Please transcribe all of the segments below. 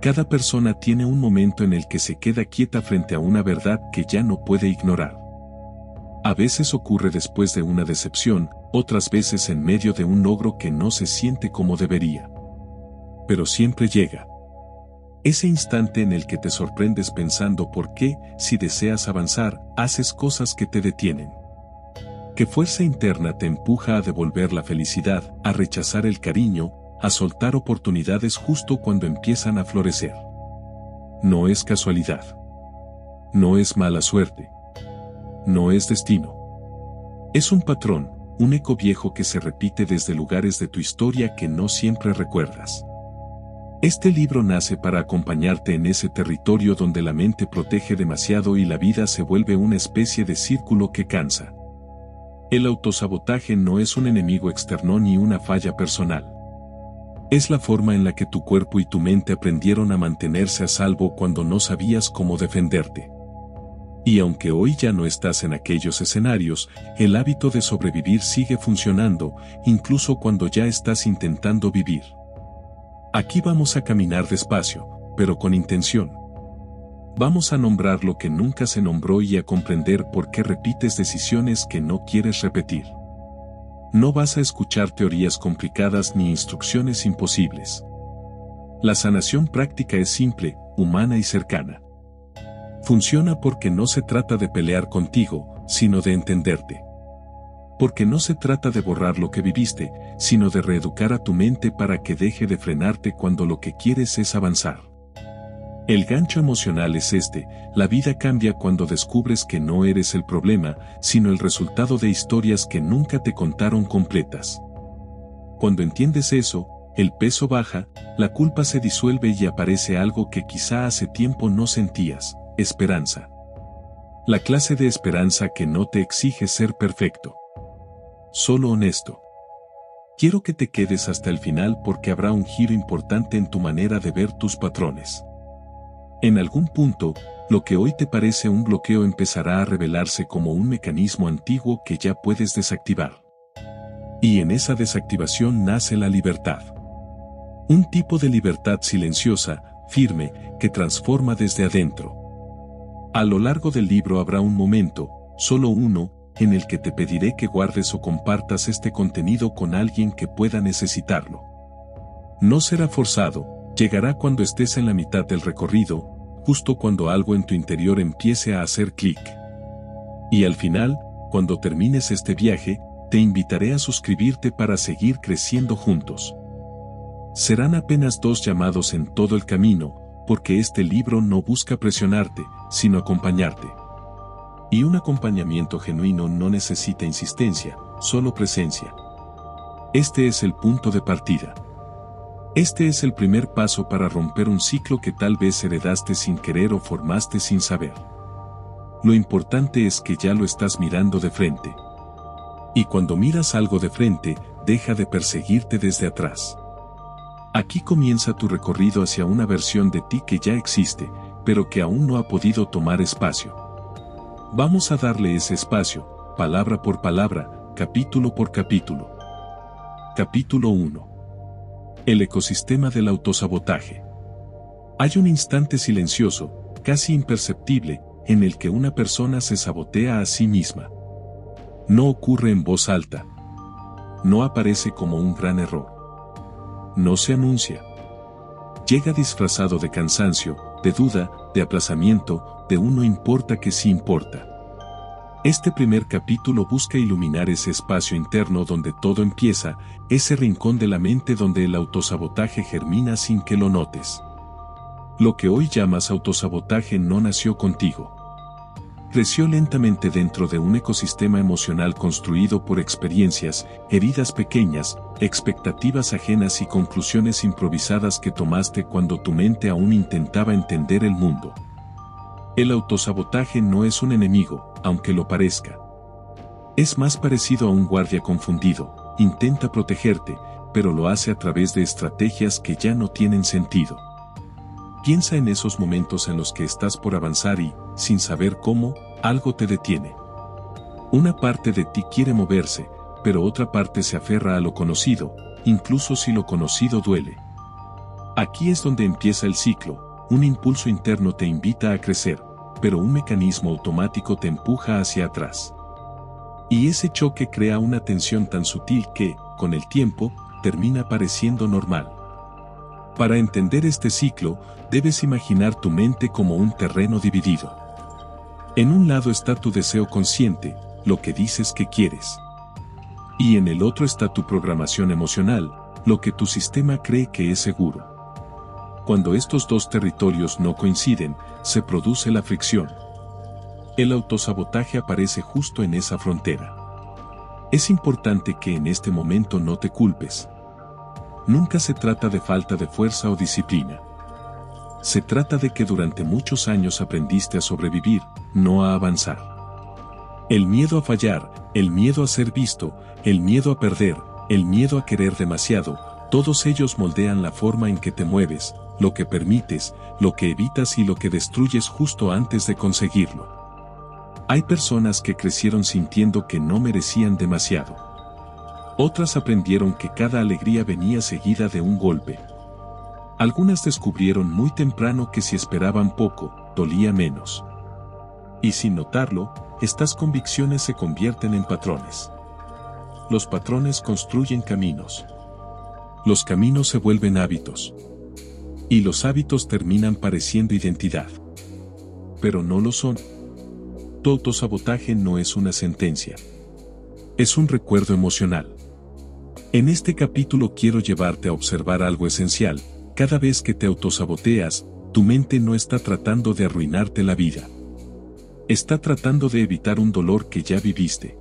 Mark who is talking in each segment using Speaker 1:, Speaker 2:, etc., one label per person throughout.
Speaker 1: Cada persona tiene un momento en el que se queda quieta frente a una verdad que ya no puede ignorar. A veces ocurre después de una decepción, otras veces en medio de un logro que no se siente como debería. Pero siempre llega. Ese instante en el que te sorprendes pensando por qué, si deseas avanzar, haces cosas que te detienen. ¿Qué fuerza interna te empuja a devolver la felicidad, a rechazar el cariño, a soltar oportunidades justo cuando empiezan a florecer? No es casualidad. No es mala suerte. No es destino. Es un patrón, un eco viejo que se repite desde lugares de tu historia que no siempre recuerdas. Este libro nace para acompañarte en ese territorio donde la mente protege demasiado y la vida se vuelve una especie de círculo que cansa. El autosabotaje no es un enemigo externo ni una falla personal. Es la forma en la que tu cuerpo y tu mente aprendieron a mantenerse a salvo cuando no sabías cómo defenderte. Y aunque hoy ya no estás en aquellos escenarios, el hábito de sobrevivir sigue funcionando, incluso cuando ya estás intentando vivir. Aquí vamos a caminar despacio, pero con intención. Vamos a nombrar lo que nunca se nombró y a comprender por qué repites decisiones que no quieres repetir. No vas a escuchar teorías complicadas ni instrucciones imposibles. La sanación práctica es simple, humana y cercana. Funciona porque no se trata de pelear contigo, sino de entenderte. Porque no se trata de borrar lo que viviste, sino de reeducar a tu mente para que deje de frenarte cuando lo que quieres es avanzar. El gancho emocional es este: la vida cambia cuando descubres que no eres el problema, sino el resultado de historias que nunca te contaron completas. Cuando entiendes eso, el peso baja, la culpa se disuelve y aparece algo que quizá hace tiempo no sentías: esperanza. La clase de esperanza que no te exige ser perfecto, solo honesto. Quiero que te quedes hasta el final porque habrá un giro importante en tu manera de ver tus patrones. En algún punto, lo que hoy te parece un bloqueo empezará a revelarse como un mecanismo antiguo que ya puedes desactivar. Y en esa desactivación nace la libertad. Un tipo de libertad silenciosa, firme, que transforma desde adentro. A lo largo del libro habrá un momento, solo uno, en el que te pediré que guardes o compartas este contenido con alguien que pueda necesitarlo. No será forzado, llegará cuando estés en la mitad del recorrido, justo cuando algo en tu interior empiece a hacer clic. Y al final, cuando termines este viaje, te invitaré a suscribirte para seguir creciendo juntos. Serán apenas 2 llamados en todo el camino, porque este libro no busca presionarte, sino acompañarte. Y un acompañamiento genuino no necesita insistencia, solo presencia. Este es el punto de partida. Este es el primer paso para romper un ciclo que tal vez heredaste sin querer o formaste sin saber. Lo importante es que ya lo estás mirando de frente. Y cuando miras algo de frente, deja de perseguirte desde atrás. Aquí comienza tu recorrido hacia una versión de ti que ya existe, pero que aún no ha podido tomar espacio. Vamos a darle ese espacio, palabra por palabra, capítulo por capítulo. Capítulo 1. El ecosistema del autosabotaje. Hay un instante silencioso, casi imperceptible, en el que una persona se sabotea a sí misma. No ocurre en voz alta. No aparece como un gran error. No se anuncia. Llega disfrazado de cansancio, de duda, de aplazamiento, de un no importa que sí importa. Este primer capítulo busca iluminar ese espacio interno donde todo empieza, ese rincón de la mente donde el autosabotaje germina sin que lo notes. Lo que hoy llamas autosabotaje no nació contigo. Creció lentamente dentro de un ecosistema emocional construido por experiencias, heridas pequeñas, expectativas ajenas y conclusiones improvisadas que tomaste cuando tu mente aún intentaba entender el mundo. El autosabotaje no es un enemigo, aunque lo parezca. Es más parecido a un guardia confundido, intenta protegerte, pero lo hace a través de estrategias que ya no tienen sentido. Piensa en esos momentos en los que estás por avanzar y, sin saber cómo, algo te detiene. Una parte de ti quiere moverse, pero otra parte se aferra a lo conocido, incluso si lo conocido duele. Aquí es donde empieza el ciclo, un impulso interno te invita a crecer, pero un mecanismo automático te empuja hacia atrás. Y ese choque crea una tensión tan sutil que, con el tiempo, termina pareciendo normal. Para entender este ciclo, debes imaginar tu mente como un terreno dividido. En un lado está tu deseo consciente, lo que dices que quieres. Y en el otro está tu programación emocional, lo que tu sistema cree que es seguro. Cuando estos dos territorios no coinciden, se produce la fricción. El autosabotaje aparece justo en esa frontera. Es importante que en este momento no te culpes. Nunca se trata de falta de fuerza o disciplina. Se trata de que durante muchos años aprendiste a sobrevivir, no a avanzar. El miedo a fallar, el miedo a ser visto, el miedo a perder, el miedo a querer demasiado, todos ellos moldean la forma en que te mueves, lo que permites, lo que evitas y lo que destruyes justo antes de conseguirlo. Hay personas que crecieron sintiendo que no merecían demasiado. Otras aprendieron que cada alegría venía seguida de un golpe. Algunas descubrieron muy temprano que si esperaban poco, dolía menos. Y sin notarlo, estas convicciones se convierten en patrones. Los patrones construyen caminos. Los caminos se vuelven hábitos. Y los hábitos terminan pareciendo identidad. Pero no lo son. Tu autosabotaje no es una sentencia. Es un recuerdo emocional. En este capítulo quiero llevarte a observar algo esencial. Cada vez que te autosaboteas, tu mente no está tratando de arruinarte la vida. Está tratando de evitar un dolor que ya viviste.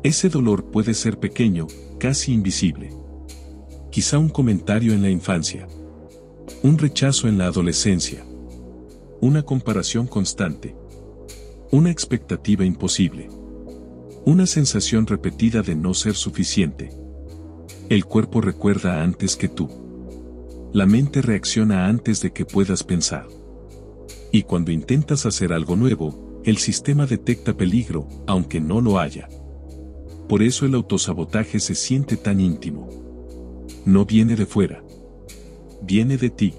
Speaker 1: Ese dolor puede ser pequeño, casi invisible. Quizá un comentario en la infancia. Un rechazo en la adolescencia. Una comparación constante. Una expectativa imposible. Una sensación repetida de no ser suficiente. El cuerpo recuerda antes que tú. La mente reacciona antes de que puedas pensar. Y cuando intentas hacer algo nuevo, el sistema detecta peligro, aunque no lo haya. Por eso el autosabotaje se siente tan íntimo. No viene de fuera. Viene de ti.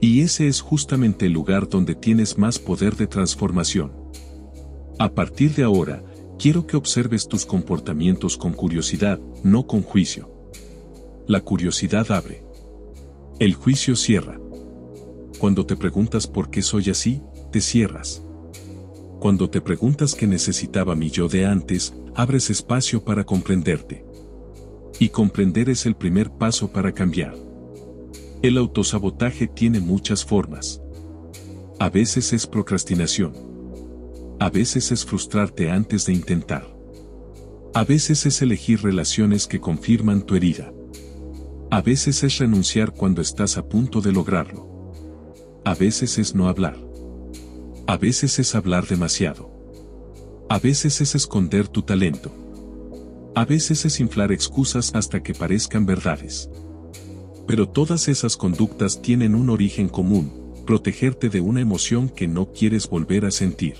Speaker 1: Y ese es justamente el lugar donde tienes más poder de transformación. A partir de ahora, quiero que observes tus comportamientos con curiosidad, no con juicio. La curiosidad abre. El juicio cierra. Cuando te preguntas por qué soy así, te cierras. Cuando te preguntas qué necesitaba mi yo de antes, abres espacio para comprenderte. Y comprender es el primer paso para cambiar. El autosabotaje tiene muchas formas. A veces es procrastinación. A veces es frustrarte antes de intentar. A veces es elegir relaciones que confirman tu herida. A veces es renunciar cuando estás a punto de lograrlo. A veces es no hablar. A veces es hablar demasiado. A veces es esconder tu talento. A veces es inflar excusas hasta que parezcan verdades. Pero todas esas conductas tienen un origen común, protegerte de una emoción que no quieres volver a sentir.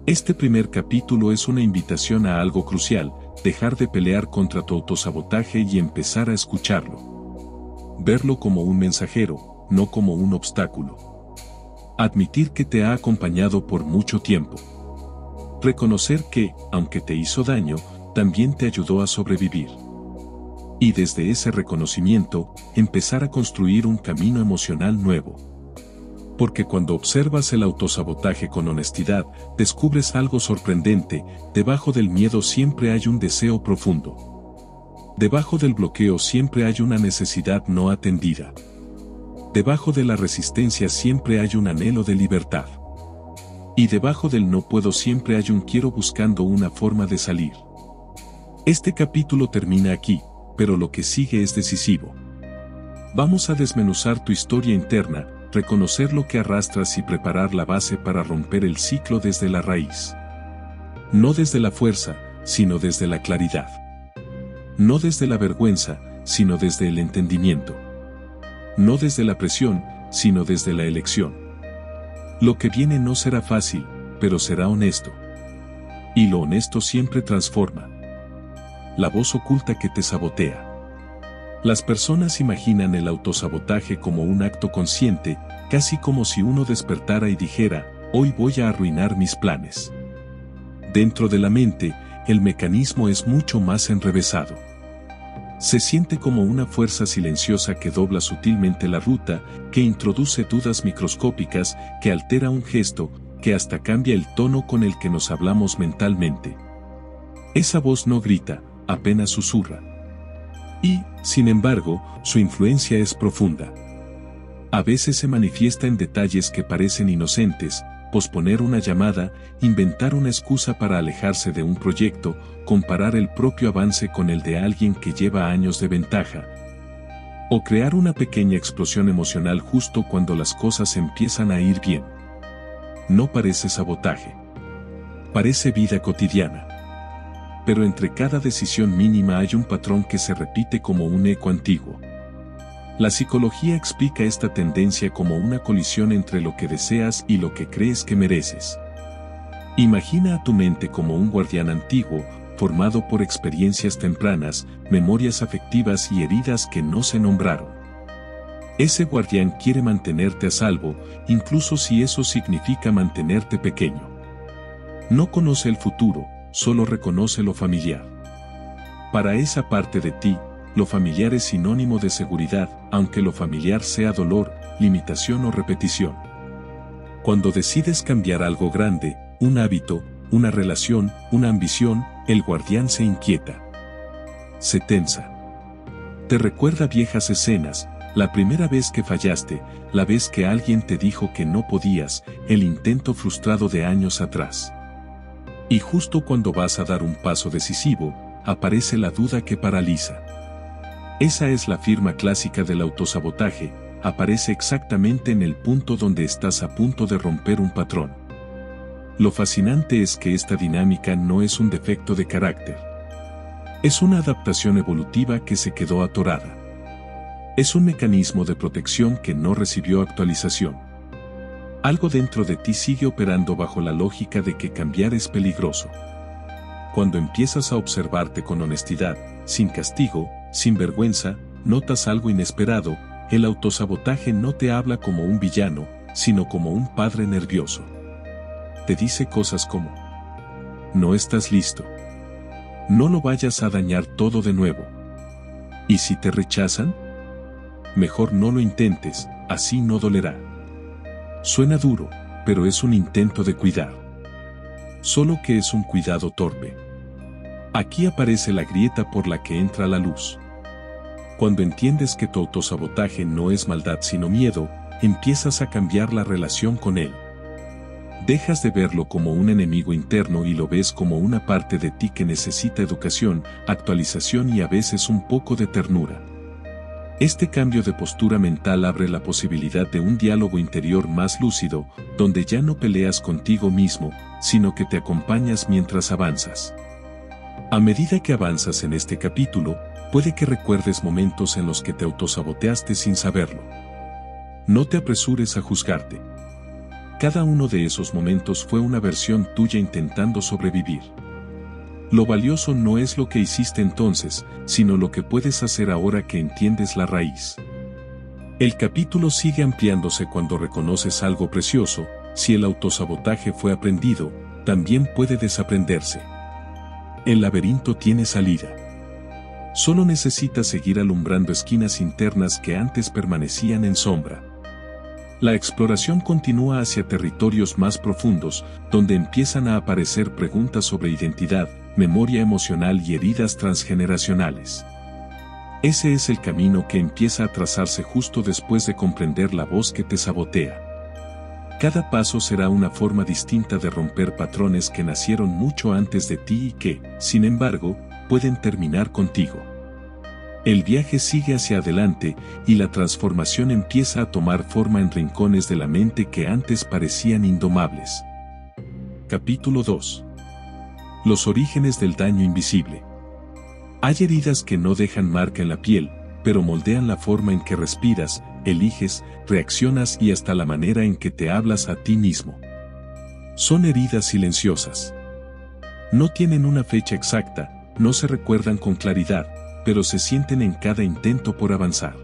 Speaker 1: Este primer capítulo es una invitación a algo crucial, dejar de pelear contra tu autosabotaje y empezar a escucharlo. Verlo como un mensajero, no como un obstáculo. Admitir que te ha acompañado por mucho tiempo. Reconocer que, aunque te hizo daño, también te ayudó a sobrevivir. Y desde ese reconocimiento, empezar a construir un camino emocional nuevo. Porque cuando observas el autosabotaje con honestidad, descubres algo sorprendente, debajo del miedo siempre hay un deseo profundo. Debajo del bloqueo siempre hay una necesidad no atendida. Debajo de la resistencia siempre hay un anhelo de libertad. Y debajo del no puedo siempre hay un quiero buscando una forma de salir. Este capítulo termina aquí, pero lo que sigue es decisivo. Vamos a desmenuzar tu historia interna, reconocer lo que arrastras y preparar la base para romper el ciclo desde la raíz. No desde la fuerza, sino desde la claridad. No desde la vergüenza, sino desde el entendimiento. No desde la presión, sino desde la elección. Lo que viene no será fácil, pero será honesto. Y lo honesto siempre transforma. La voz oculta que te sabotea. Las personas imaginan el autosabotaje como un acto consciente, casi como si uno despertara y dijera, hoy voy a arruinar mis planes. Dentro de la mente, el mecanismo es mucho más enrevesado. Se siente como una fuerza silenciosa que dobla sutilmente la ruta, que introduce dudas microscópicas, que altera un gesto, que hasta cambia el tono con el que nos hablamos mentalmente. Esa voz no grita, apenas susurra. Y, sin embargo, su influencia es profunda. A veces se manifiesta en detalles que parecen inocentes: posponer una llamada, inventar una excusa para alejarse de un proyecto, comparar el propio avance con el de alguien que lleva años de ventaja, o crear una pequeña explosión emocional justo cuando las cosas empiezan a ir bien. No parece sabotaje. Parece vida cotidiana. Pero entre cada decisión mínima hay un patrón que se repite como un eco antiguo. La psicología explica esta tendencia como una colisión entre lo que deseas y lo que crees que mereces. Imagina a tu mente como un guardián antiguo, formado por experiencias tempranas, memorias afectivas y heridas que no se nombraron. Ese guardián quiere mantenerte a salvo, incluso si eso significa mantenerte pequeño. No conoce el futuro, solo reconoce lo familiar. Para esa parte de ti, lo familiar es sinónimo de seguridad, aunque lo familiar sea dolor, limitación o repetición. Cuando decides cambiar algo grande, un hábito, una relación, una ambición, el guardián se inquieta. Se tensa. Te recuerda viejas escenas, la primera vez que fallaste, la vez que alguien te dijo que no podías, el intento frustrado de años atrás. Y justo cuando vas a dar un paso decisivo, aparece la duda que paraliza. Esa es la firma clásica del autosabotaje, aparece exactamente en el punto donde estás a punto de romper un patrón. Lo fascinante es que esta dinámica no es un defecto de carácter. Es una adaptación evolutiva que se quedó atorada. Es un mecanismo de protección que no recibió actualización. Algo dentro de ti sigue operando bajo la lógica de que cambiar es peligroso. Cuando empiezas a observarte con honestidad, sin castigo, sin vergüenza, notas algo inesperado. El autosabotaje no te habla como un villano, sino como un padre nervioso. Te dice cosas como: no estás listo. No lo vayas a dañar todo de nuevo. ¿Y si te rechazan? Mejor no lo intentes, así no dolerá. Suena duro, pero es un intento de cuidar. Solo que es un cuidado torpe. Aquí aparece la grieta por la que entra la luz. Cuando entiendes que tu autosabotaje no es maldad sino miedo, empiezas a cambiar la relación con él. Dejas de verlo como un enemigo interno y lo ves como una parte de ti que necesita educación, actualización y a veces un poco de ternura. Este cambio de postura mental abre la posibilidad de un diálogo interior más lúcido, donde ya no peleas contigo mismo, sino que te acompañas mientras avanzas. A medida que avanzas en este capítulo, puede que recuerdes momentos en los que te autosaboteaste sin saberlo. No te apresures a juzgarte. Cada uno de esos momentos fue una versión tuya intentando sobrevivir. Lo valioso no es lo que hiciste entonces, sino lo que puedes hacer ahora que entiendes la raíz. El capítulo sigue ampliándose cuando reconoces algo precioso: si el autosabotaje fue aprendido, también puede desaprenderse. El laberinto tiene salida. Solo necesitas seguir alumbrando esquinas internas que antes permanecían en sombra. La exploración continúa hacia territorios más profundos, donde empiezan a aparecer preguntas sobre identidad, memoria emocional y heridas transgeneracionales. Ese es el camino que empieza a trazarse justo después de comprender la voz que te sabotea. Cada paso será una forma distinta de romper patrones que nacieron mucho antes de ti y que, sin embargo, pueden terminar contigo. El viaje sigue hacia adelante y la transformación empieza a tomar forma en rincones de la mente que antes parecían indomables. Capítulo 2. Los orígenes del daño invisible. Hay heridas que no dejan marca en la piel, pero moldean la forma en que respiras, eliges, reaccionas y hasta la manera en que te hablas a ti mismo. Son heridas silenciosas. No tienen una fecha exacta, no se recuerdan con claridad, pero se sienten en cada intento por avanzar.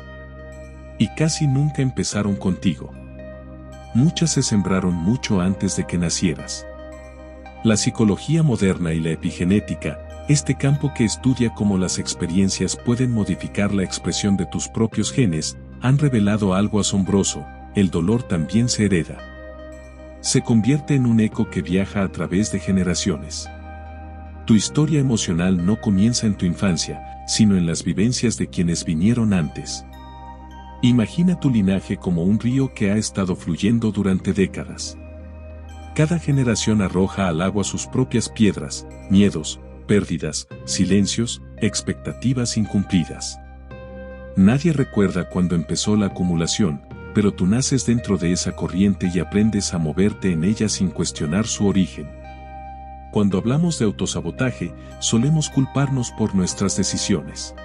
Speaker 1: Y casi nunca empezaron contigo. Muchas se sembraron mucho antes de que nacieras. La psicología moderna y la epigenética, este campo que estudia cómo las experiencias pueden modificar la expresión de tus propios genes, han revelado algo asombroso: el dolor también se hereda. Se convierte en un eco que viaja a través de generaciones. Tu historia emocional no comienza en tu infancia, sino en las vivencias de quienes vinieron antes. Imagina tu linaje como un río que ha estado fluyendo durante décadas. Cada generación arroja al agua sus propias piedras, miedos, pérdidas, silencios, expectativas incumplidas. Nadie recuerda cuándo empezó la acumulación, pero tú naces dentro de esa corriente y aprendes a moverte en ella sin cuestionar su origen. Cuando hablamos de autosabotaje, solemos culparnos por nuestras decisiones.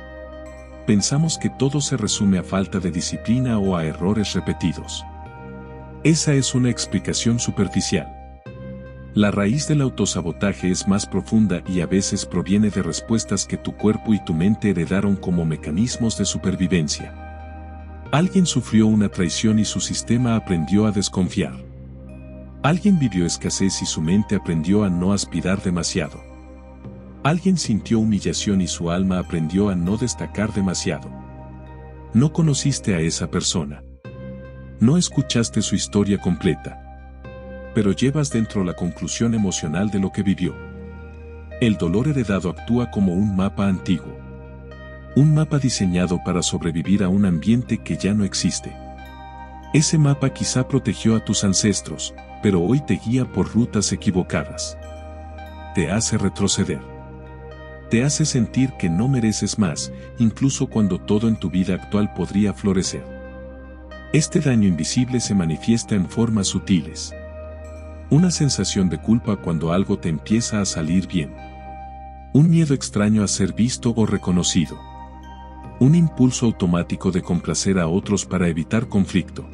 Speaker 1: Pensamos que todo se resume a falta de disciplina o a errores repetidos. Esa es una explicación superficial. La raíz del autosabotaje es más profunda y a veces proviene de respuestas que tu cuerpo y tu mente heredaron como mecanismos de supervivencia. Alguien sufrió una traición y su sistema aprendió a desconfiar. Alguien vivió escasez y su mente aprendió a no aspirar demasiado. Alguien sintió humillación y su alma aprendió a no destacar demasiado. No conociste a esa persona. No escuchaste su historia completa. Pero llevas dentro la conclusión emocional de lo que vivió. El dolor heredado actúa como un mapa antiguo. Un mapa diseñado para sobrevivir a un ambiente que ya no existe. Ese mapa quizá protegió a tus ancestros, pero hoy te guía por rutas equivocadas. Te hace retroceder. Te hace sentir que no mereces más, incluso cuando todo en tu vida actual podría florecer. Este daño invisible se manifiesta en formas sutiles. Una sensación de culpa cuando algo te empieza a salir bien. Un miedo extraño a ser visto o reconocido. Un impulso automático de complacer a otros para evitar conflicto.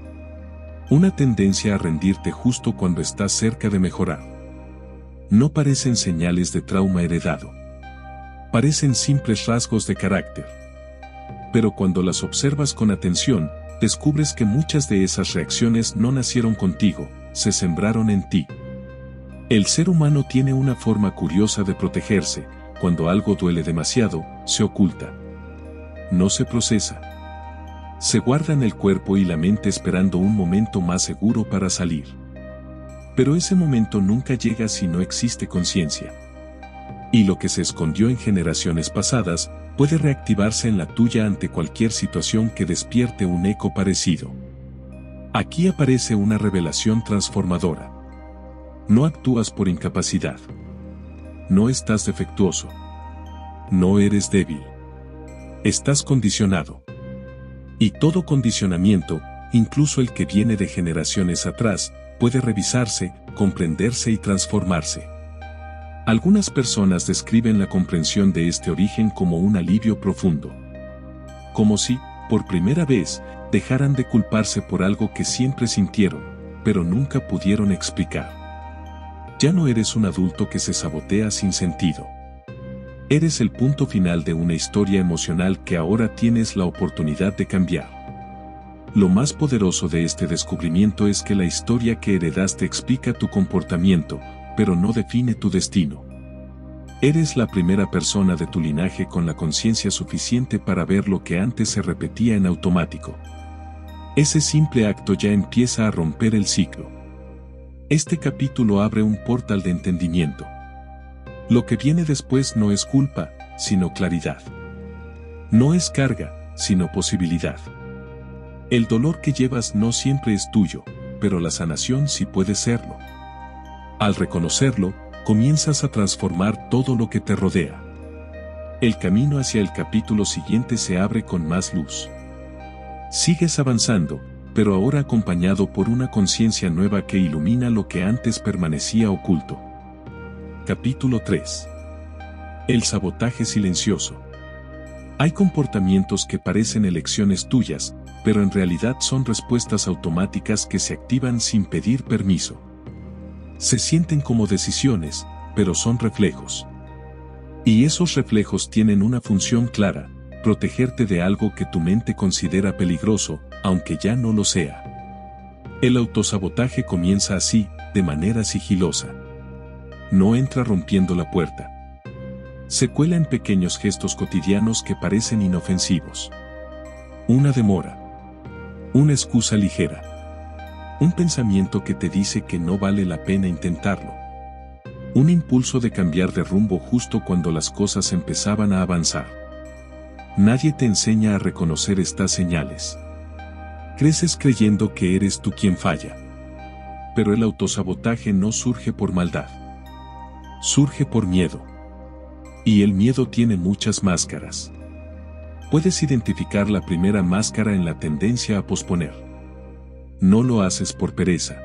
Speaker 1: Una tendencia a rendirte justo cuando estás cerca de mejorar. No parecen señales de trauma heredado. Parecen simples rasgos de carácter. Pero cuando las observas con atención, descubres que muchas de esas reacciones no nacieron contigo, se sembraron en ti. El ser humano tiene una forma curiosa de protegerse: cuando algo duele demasiado, se oculta. No se procesa. Se guarda en el cuerpo y la mente esperando un momento más seguro para salir. Pero ese momento nunca llega si no existe conciencia. Y lo que se escondió en generaciones pasadas, puede reactivarse en la tuya ante cualquier situación que despierte un eco parecido. Aquí aparece una revelación transformadora. No actúas por incapacidad. No estás defectuoso. No eres débil. Estás condicionado. Y todo condicionamiento, incluso el que viene de generaciones atrás, puede revisarse, comprenderse y transformarse. Algunas personas describen la comprensión de este origen como un alivio profundo. Como si, por primera vez, dejaran de culparse por algo que siempre sintieron, pero nunca pudieron explicar. Ya no eres un adulto que se sabotea sin sentido. Eres el punto final de una historia emocional que ahora tienes la oportunidad de cambiar. Lo más poderoso de este descubrimiento es que la historia que heredaste explica tu comportamiento, pero no define tu destino. Eres la primera persona de tu linaje con la conciencia suficiente para ver lo que antes se repetía en automático. Ese simple acto ya empieza a romper el ciclo. Este capítulo abre un portal de entendimiento. Lo que viene después no es culpa, sino claridad. No es carga, sino posibilidad. El dolor que llevas no siempre es tuyo, pero la sanación sí puede serlo. Al reconocerlo, comienzas a transformar todo lo que te rodea. El camino hacia el capítulo siguiente se abre con más luz. Sigues avanzando, pero ahora acompañado por una conciencia nueva que ilumina lo que antes permanecía oculto. Capítulo 3. El sabotaje silencioso. Hay comportamientos que parecen elecciones tuyas, pero en realidad son respuestas automáticas que se activan sin pedir permiso. Se sienten como decisiones, pero son reflejos. Y esos reflejos tienen una función clara: protegerte de algo que tu mente considera peligroso, aunque ya no lo sea. El autosabotaje comienza así, de manera sigilosa. No entra rompiendo la puerta. Se cuela en pequeños gestos cotidianos que parecen inofensivos. Una demora. Una excusa ligera. Un pensamiento que te dice que no vale la pena intentarlo. Un impulso de cambiar de rumbo justo cuando las cosas empezaban a avanzar. Nadie te enseña a reconocer estas señales. Creces creyendo que eres tú quien falla. Pero el autosabotaje no surge por maldad. Surge por miedo. Y el miedo tiene muchas máscaras. Puedes identificar la primera máscara en la tendencia a posponer. No lo haces por pereza.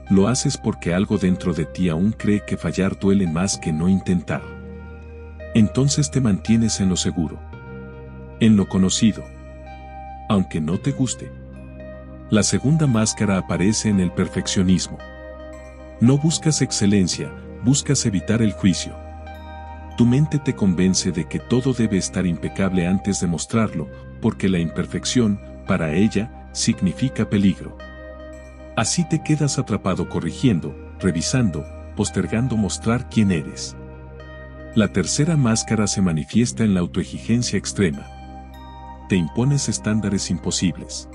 Speaker 1: Lo haces porque algo dentro de ti aún cree que fallar duele más que no intentar. Entonces te mantienes en lo seguro. En lo conocido. Aunque no te guste. La segunda máscara aparece en el perfeccionismo. No buscas excelencia, buscas evitar el juicio. Tu mente te convence de que todo debe estar impecable antes de mostrarlo, porque la imperfección, para ella, significa peligro. Así te quedas atrapado corrigiendo, revisando, postergando mostrar quién eres. La tercera máscara se manifiesta en la autoexigencia extrema. Te impones estándares imposibles.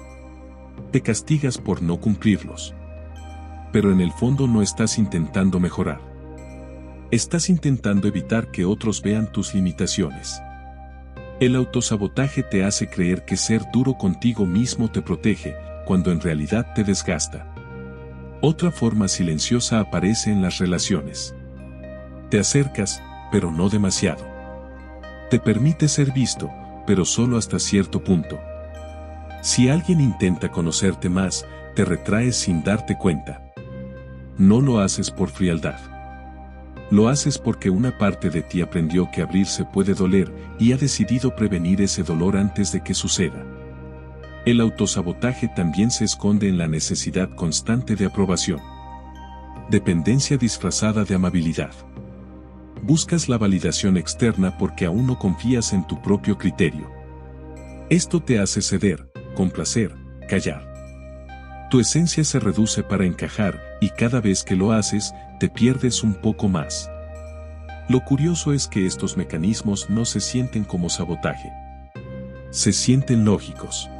Speaker 1: Te castigas por no cumplirlos. Pero en el fondo no estás intentando mejorar. Estás intentando evitar que otros vean tus limitaciones. El autosabotaje te hace creer que ser duro contigo mismo te protege, cuando en realidad te desgasta. Otra forma silenciosa aparece en las relaciones. Te acercas, pero no demasiado. Te permite ser visto, pero solo hasta cierto punto. Si alguien intenta conocerte más, te retraes sin darte cuenta. No lo haces por frialdad. Lo haces porque una parte de ti aprendió que abrirse puede doler y ha decidido prevenir ese dolor antes de que suceda. El autosabotaje también se esconde en la necesidad constante de aprobación. Dependencia disfrazada de amabilidad. Buscas la validación externa porque aún no confías en tu propio criterio. Esto te hace ceder, complacer, callar. Tu esencia se reduce para encajar y cada vez que lo haces, te pierdes un poco más. Lo curioso es que estos mecanismos no se sienten como sabotaje. Se sienten lógicos.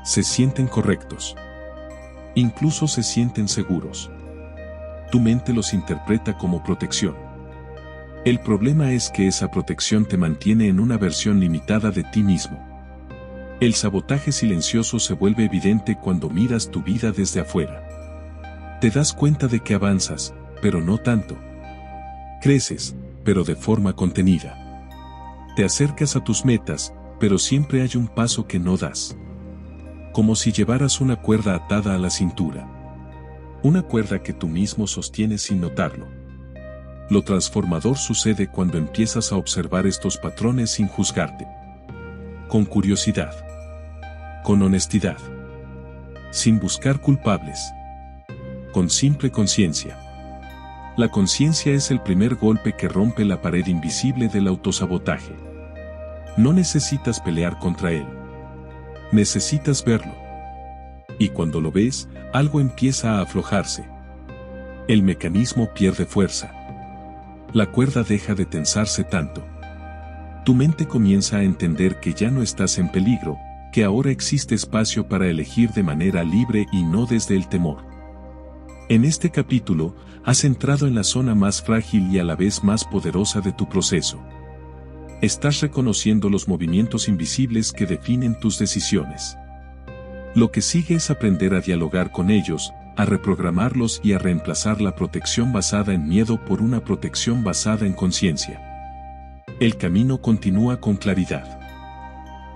Speaker 1: Se sienten correctos. Incluso se sienten seguros. Tu mente los interpreta como protección. El problema es que esa protección te mantiene en una versión limitada de ti mismo. El sabotaje silencioso se vuelve evidente cuando miras tu vida desde afuera. Te das cuenta de que avanzas, pero no tanto. Creces, pero de forma contenida. Te acercas a tus metas, pero siempre hay un paso que no das. Como si llevaras una cuerda atada a la cintura. Una cuerda que tú mismo sostienes sin notarlo. Lo transformador sucede cuando empiezas a observar estos patrones sin juzgarte. Con curiosidad. Con honestidad. Sin buscar culpables. Con simple conciencia. La conciencia es el primer golpe que rompe la pared invisible del autosabotaje. No necesitas pelear contra él. Necesitas verlo. Y cuando lo ves, algo empieza a aflojarse. El mecanismo pierde fuerza. La cuerda deja de tensarse tanto. Tu mente comienza a entender que ya no estás en peligro, que ahora existe espacio para elegir de manera libre y no desde el temor. En este capítulo, has entrado en la zona más frágil y a la vez más poderosa de tu proceso. Estás reconociendo los movimientos invisibles que definen tus decisiones. Lo que sigue es aprender a dialogar con ellos, a reprogramarlos y a reemplazar la protección basada en miedo por una protección basada en conciencia. El camino continúa con claridad.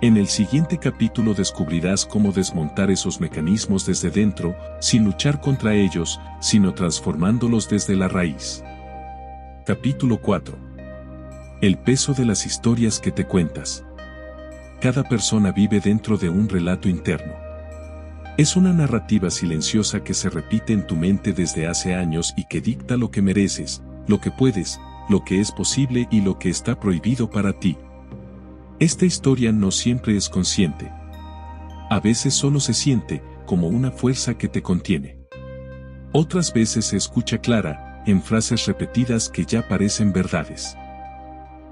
Speaker 1: En el siguiente capítulo descubrirás cómo desmontar esos mecanismos desde dentro, sin luchar contra ellos, sino transformándolos desde la raíz. Capítulo 4. El peso de las historias que te cuentas. Cada persona vive dentro de un relato interno. Es una narrativa silenciosa que se repite en tu mente desde hace años y que dicta lo que mereces, lo que puedes, lo que es posible y lo que está prohibido para ti. Esta historia no siempre es consciente. A veces solo se siente como una fuerza que te contiene. Otras veces se escucha clara, en frases repetidas que ya parecen verdades.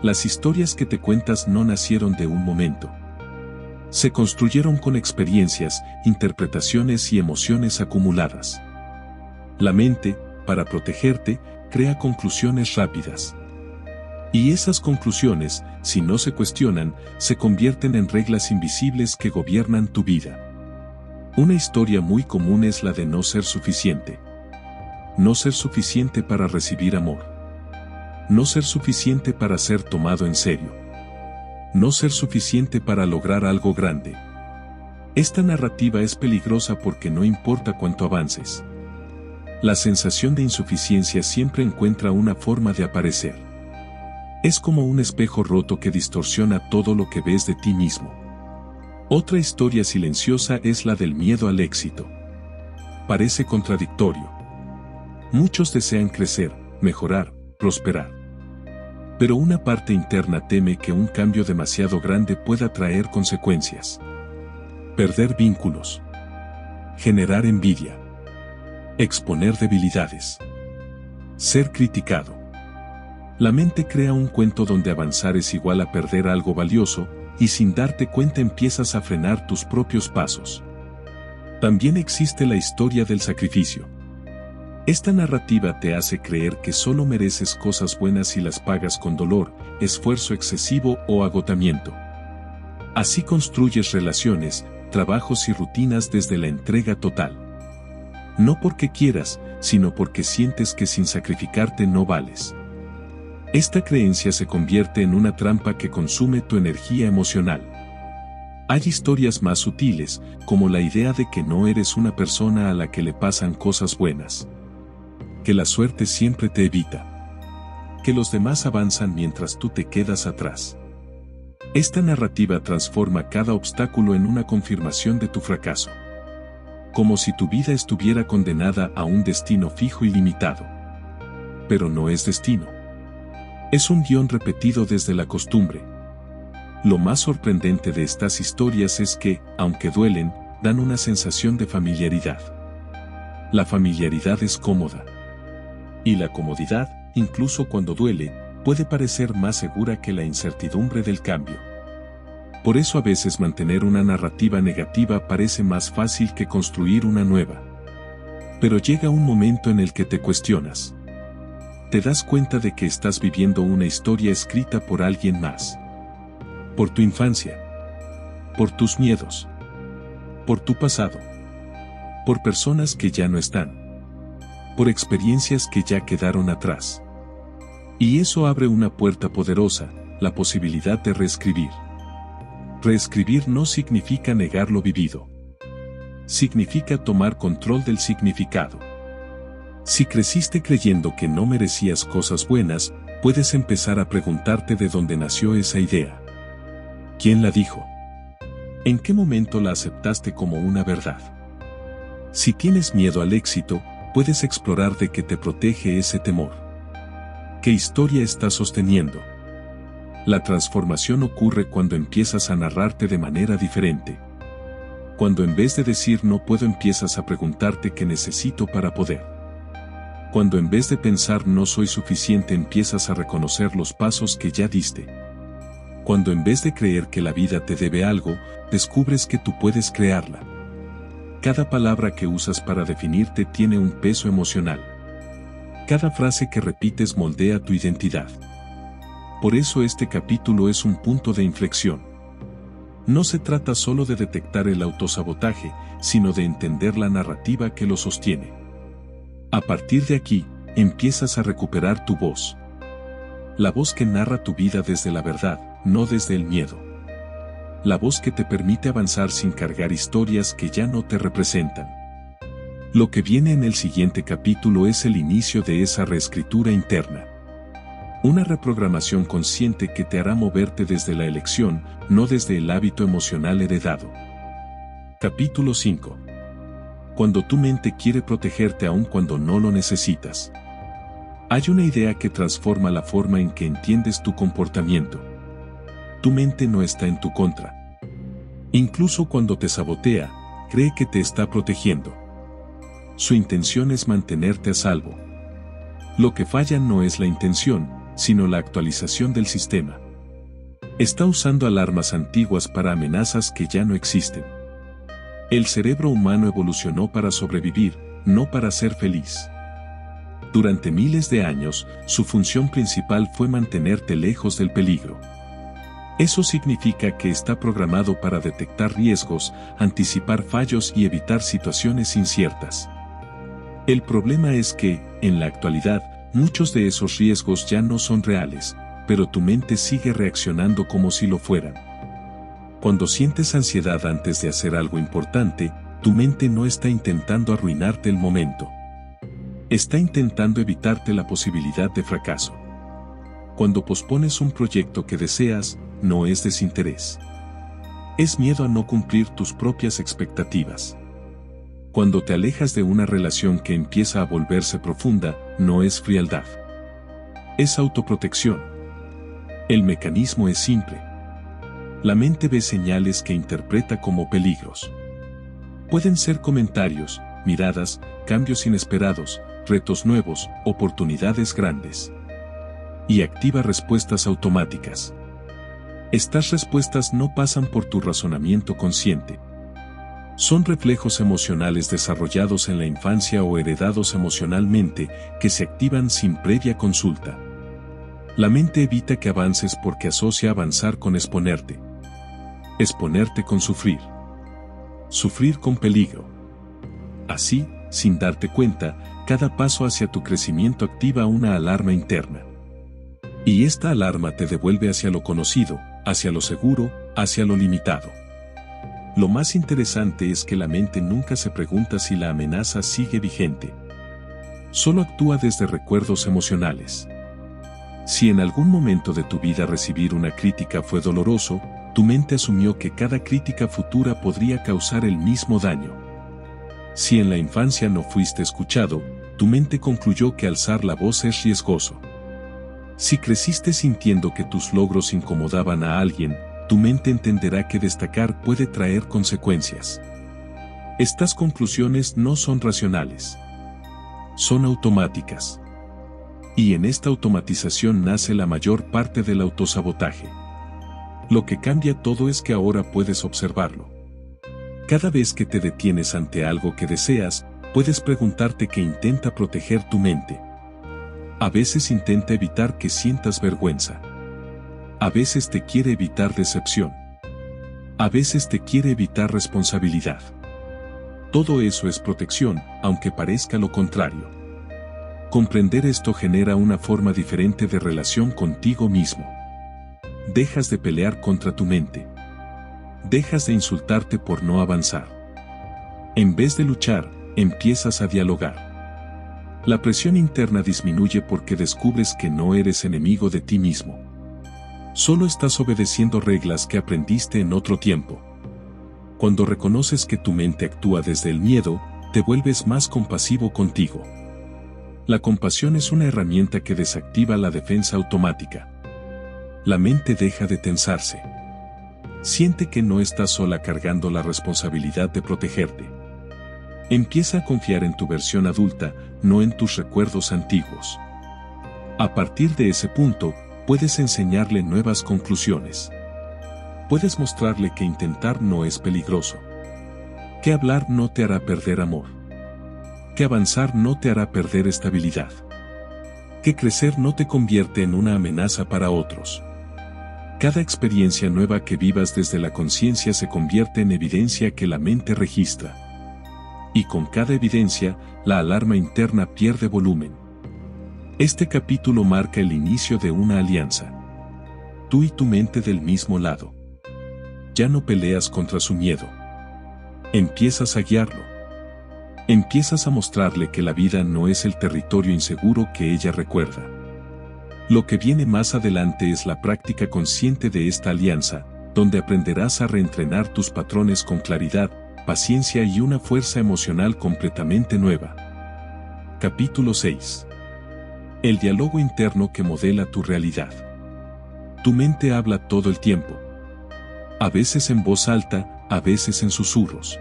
Speaker 1: Las historias que te cuentas no nacieron de un momento. Se construyeron con experiencias, interpretaciones y emociones acumuladas. La mente, para protegerte, crea conclusiones rápidas. Y esas conclusiones, si no se cuestionan, se convierten en reglas invisibles que gobiernan tu vida. Una historia muy común es la de no ser suficiente. No ser suficiente para recibir amor. No ser suficiente para ser tomado en serio. No ser suficiente para lograr algo grande. Esta narrativa es peligrosa porque no importa cuánto avances. La sensación de insuficiencia siempre encuentra una forma de aparecer. Es como un espejo roto que distorsiona todo lo que ves de ti mismo. Otra historia silenciosa es la del miedo al éxito. Parece contradictorio. Muchos desean crecer, mejorar, prosperar. Pero una parte interna teme que un cambio demasiado grande pueda traer consecuencias. Perder vínculos. Generar envidia. Exponer debilidades. Ser criticado. La mente crea un cuento donde avanzar es igual a perder algo valioso, y sin darte cuenta empiezas a frenar tus propios pasos. También existe la historia del sacrificio. Esta narrativa te hace creer que solo mereces cosas buenas si las pagas con dolor, esfuerzo excesivo o agotamiento. Así construyes relaciones, trabajos y rutinas desde la entrega total. No porque quieras, sino porque sientes que sin sacrificarte no vales. Esta creencia se convierte en una trampa que consume tu energía emocional. Hay historias más sutiles, como la idea de que no eres una persona a la que le pasan cosas buenas. Que la suerte siempre te evita. Que los demás avanzan mientras tú te quedas atrás. Esta narrativa transforma cada obstáculo en una confirmación de tu fracaso. Como si tu vida estuviera condenada a un destino fijo y limitado. Pero no es destino. Es un guión repetido desde la costumbre. Lo más sorprendente de estas historias es que, aunque duelen, dan una sensación de familiaridad. La familiaridad es cómoda. Y la comodidad, incluso cuando duele, puede parecer más segura que la incertidumbre del cambio. Por eso a veces mantener una narrativa negativa parece más fácil que construir una nueva. Pero llega un momento en el que te cuestionas. Te das cuenta de que estás viviendo una historia escrita por alguien más. Por tu infancia. Por tus miedos. Por tu pasado. Por personas que ya no están. Por experiencias que ya quedaron atrás. Y eso abre una puerta poderosa, la posibilidad de reescribir. Reescribir no significa negar lo vivido. Significa tomar control del significado. Si creciste creyendo que no merecías cosas buenas, puedes empezar a preguntarte de dónde nació esa idea. ¿Quién la dijo? ¿En qué momento la aceptaste como una verdad? Si tienes miedo al éxito, puedes explorar de qué te protege ese temor. ¿Qué historia estás sosteniendo? La transformación ocurre cuando empiezas a narrarte de manera diferente. Cuando en vez de decir no puedo empiezas a preguntarte qué necesito para poder. Cuando en vez de pensar no soy suficiente empiezas a reconocer los pasos que ya diste. Cuando en vez de creer que la vida te debe algo, descubres que tú puedes crearla. Cada palabra que usas para definirte tiene un peso emocional. Cada frase que repites moldea tu identidad. Por eso este capítulo es un punto de inflexión. No se trata solo de detectar el autosabotaje, sino de entender la narrativa que lo sostiene. A partir de aquí, empiezas a recuperar tu voz. La voz que narra tu vida desde la verdad, no desde el miedo. La voz que te permite avanzar sin cargar historias que ya no te representan. Lo que viene en el siguiente capítulo es el inicio de esa reescritura interna. Una reprogramación consciente que te hará moverte desde la elección, no desde el hábito emocional heredado. Capítulo 5. Cuando tu mente quiere protegerte aun cuando no lo necesitas. Hay una idea que transforma la forma en que entiendes tu comportamiento. Tu mente no está en tu contra. Incluso cuando te sabotea, cree que te está protegiendo. Su intención es mantenerte a salvo. Lo que falla no es la intención, sino la actualización del sistema. Está usando alarmas antiguas para amenazas que ya no existen. El cerebro humano evolucionó para sobrevivir, no para ser feliz. Durante miles de años, su función principal fue mantenerte lejos del peligro. Eso significa que está programado para detectar riesgos, anticipar fallos y evitar situaciones inciertas. El problema es que, en la actualidad, muchos de esos riesgos ya no son reales, pero tu mente sigue reaccionando como si lo fueran. Cuando sientes ansiedad antes de hacer algo importante, tu mente no está intentando arruinarte el momento. Está intentando evitarte la posibilidad de fracaso. Cuando pospones un proyecto que deseas, no es desinterés. Es miedo a no cumplir tus propias expectativas. Cuando te alejas de una relación que empieza a volverse profunda, no es frialdad. Es autoprotección. El mecanismo es simple. La mente ve señales que interpreta como peligros. Pueden ser comentarios, miradas, cambios inesperados, retos nuevos, oportunidades grandes. Y activa respuestas automáticas. Estas respuestas no pasan por tu razonamiento consciente. Son reflejos emocionales desarrollados en la infancia o heredados emocionalmente que se activan sin previa consulta. La mente evita que avances porque asocia avanzar con exponerte. Exponerte con sufrir. Sufrir con peligro. Así, sin darte cuenta, cada paso hacia tu crecimiento activa una alarma interna. Y esta alarma te devuelve hacia lo conocido, hacia lo seguro, hacia lo limitado. Lo más interesante es que la mente nunca se pregunta si la amenaza sigue vigente. Solo actúa desde recuerdos emocionales. Si en algún momento de tu vida recibir una crítica fue doloroso, tu mente asumió que cada crítica futura podría causar el mismo daño. Si en la infancia no fuiste escuchado, tu mente concluyó que alzar la voz es riesgoso. Si creciste sintiendo que tus logros incomodaban a alguien, tu mente entenderá que destacar puede traer consecuencias. Estas conclusiones no son racionales. Son automáticas. Y en esta automatización nace la mayor parte del autosabotaje. Lo que cambia todo es que ahora puedes observarlo. Cada vez que te detienes ante algo que deseas, puedes preguntarte qué intenta proteger tu mente. A veces intenta evitar que sientas vergüenza. A veces te quiere evitar decepción. A veces te quiere evitar responsabilidad. Todo eso es protección, aunque parezca lo contrario. Comprender esto genera una forma diferente de relación contigo mismo. Dejas de pelear contra tu mente. Dejas de insultarte por no avanzar. En vez de luchar, empiezas a dialogar. La presión interna disminuye porque descubres que no eres enemigo de ti mismo. Solo estás obedeciendo reglas que aprendiste en otro tiempo. Cuando reconoces que tu mente actúa desde el miedo, te vuelves más compasivo contigo. La compasión es una herramienta que desactiva la defensa automática. La mente deja de tensarse. Siente que no estás sola cargando la responsabilidad de protegerte. Empieza a confiar en tu versión adulta, no en tus recuerdos antiguos. A partir de ese punto, puedes enseñarle nuevas conclusiones. Puedes mostrarle que intentar no es peligroso. Que hablar no te hará perder amor. Que avanzar no te hará perder estabilidad. Que crecer no te convierte en una amenaza para otros. Cada experiencia nueva que vivas desde la conciencia se convierte en evidencia que la mente registra. Y con cada evidencia, la alarma interna pierde volumen. Este capítulo marca el inicio de una alianza. Tú y tu mente del mismo lado. Ya no peleas contra su miedo. Empiezas a guiarlo. Empiezas a mostrarle que la vida no es el territorio inseguro que ella recuerda. Lo que viene más adelante es la práctica consciente de esta alianza, donde aprenderás a reentrenar tus patrones con claridad, paciencia y una fuerza emocional completamente nueva. Capítulo 6. El diálogo interno que modela tu realidad. Tu mente habla todo el tiempo. A veces en voz alta, a veces en susurros.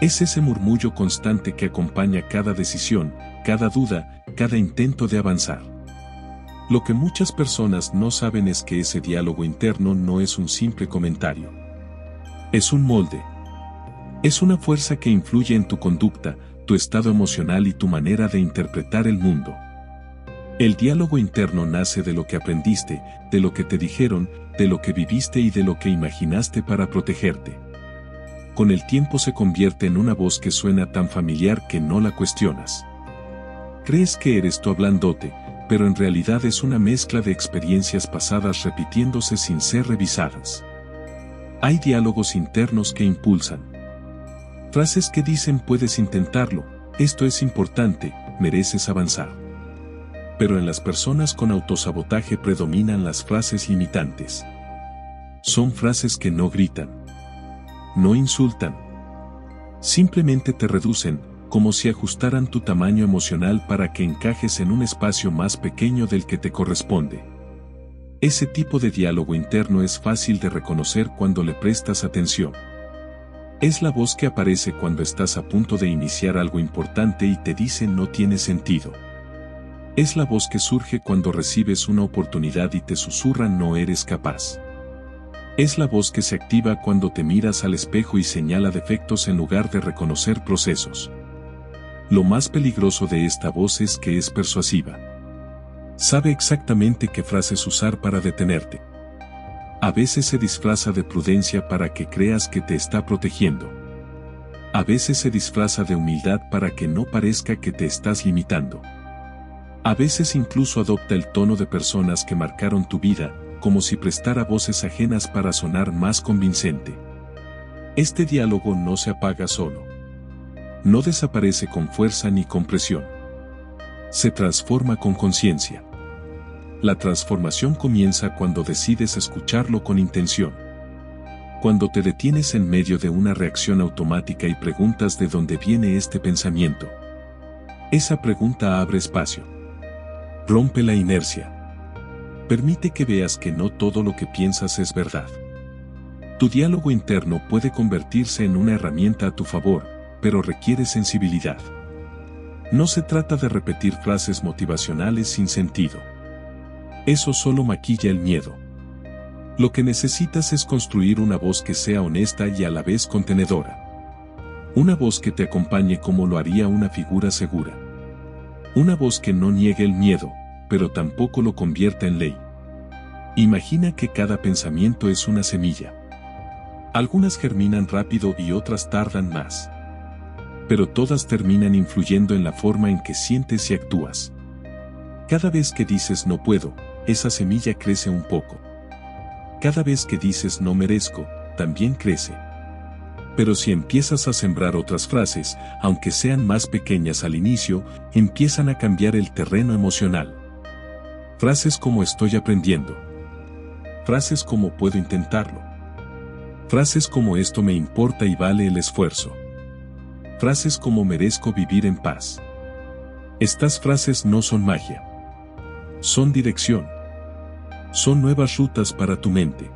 Speaker 1: Es ese murmullo constante que acompaña cada decisión, cada duda, cada intento de avanzar. Lo que muchas personas no saben es que ese diálogo interno no es un simple comentario. Es un molde. Es una fuerza que influye en tu conducta, tu estado emocional y tu manera de interpretar el mundo. El diálogo interno nace de lo que aprendiste, de lo que te dijeron, de lo que viviste y de lo que imaginaste para protegerte. Con el tiempo se convierte en una voz que suena tan familiar que no la cuestionas. Crees que eres tú hablándote, pero en realidad es una mezcla de experiencias pasadas repitiéndose sin ser revisadas. Hay diálogos internos que impulsan. Frases que dicen puedes intentarlo, esto es importante, mereces avanzar. Pero en las personas con autosabotaje predominan las frases limitantes. Son frases que no gritan. No insultan. Simplemente te reducen, como si ajustaran tu tamaño emocional para que encajes en un espacio más pequeño del que te corresponde. Ese tipo de diálogo interno es fácil de reconocer cuando le prestas atención. Es la voz que aparece cuando estás a punto de iniciar algo importante y te dice no tiene sentido. Es la voz que surge cuando recibes una oportunidad y te susurra no eres capaz. Es la voz que se activa cuando te miras al espejo y señala defectos en lugar de reconocer procesos. Lo más peligroso de esta voz es que es persuasiva. Sabe exactamente qué frases usar para detenerte. A veces se disfraza de prudencia para que creas que te está protegiendo. A veces se disfraza de humildad para que no parezca que te estás limitando. A veces incluso adopta el tono de personas que marcaron tu vida, como si prestara voces ajenas para sonar más convincente. Este diálogo no se apaga solo. No desaparece con fuerza ni con presión. Se transforma con conciencia. La transformación comienza cuando decides escucharlo con intención. Cuando te detienes en medio de una reacción automática y preguntas de dónde viene este pensamiento. Esa pregunta abre espacio. Rompe la inercia. Permite que veas que no todo lo que piensas es verdad. Tu diálogo interno puede convertirse en una herramienta a tu favor, pero requiere sensibilidad. No se trata de repetir frases motivacionales sin sentido. Eso solo maquilla el miedo. Lo que necesitas es construir una voz que sea honesta y a la vez contenedora. Una voz que te acompañe como lo haría una figura segura. Una voz que no niegue el miedo, pero tampoco lo convierta en ley. Imagina que cada pensamiento es una semilla. Algunas germinan rápido y otras tardan más. Pero todas terminan influyendo en la forma en que sientes y actúas. Cada vez que dices no puedo, esa semilla crece un poco. Cada vez que dices no merezco, también crece. Pero si empiezas a sembrar otras frases, aunque sean más pequeñas al inicio, empiezan a cambiar el terreno emocional. Frases como estoy aprendiendo. Frases como puedo intentarlo. Frases como esto me importa y vale el esfuerzo. Frases como merezco vivir en paz. Estas frases no son magia. Son dirección. Son nuevas rutas para tu mente.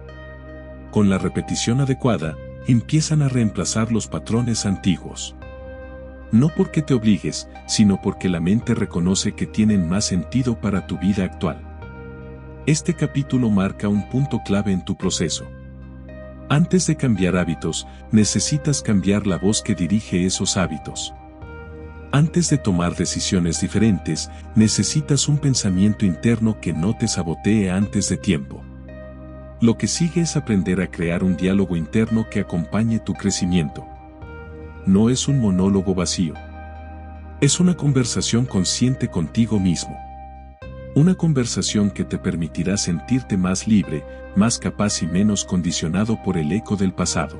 Speaker 1: Con la repetición adecuada, empiezan a reemplazar los patrones antiguos. No porque te obligues, sino porque la mente reconoce que tienen más sentido para tu vida actual. Este capítulo marca un punto clave en tu proceso. Antes de cambiar hábitos, necesitas cambiar la voz que dirige esos hábitos. Antes de tomar decisiones diferentes, necesitas un pensamiento interno que no te sabotee antes de tiempo. Lo que sigue es aprender a crear un diálogo interno que acompañe tu crecimiento. No es un monólogo vacío. Es una conversación consciente contigo mismo. Una conversación que te permitirá sentirte más libre, más capaz y menos condicionado por el eco del pasado.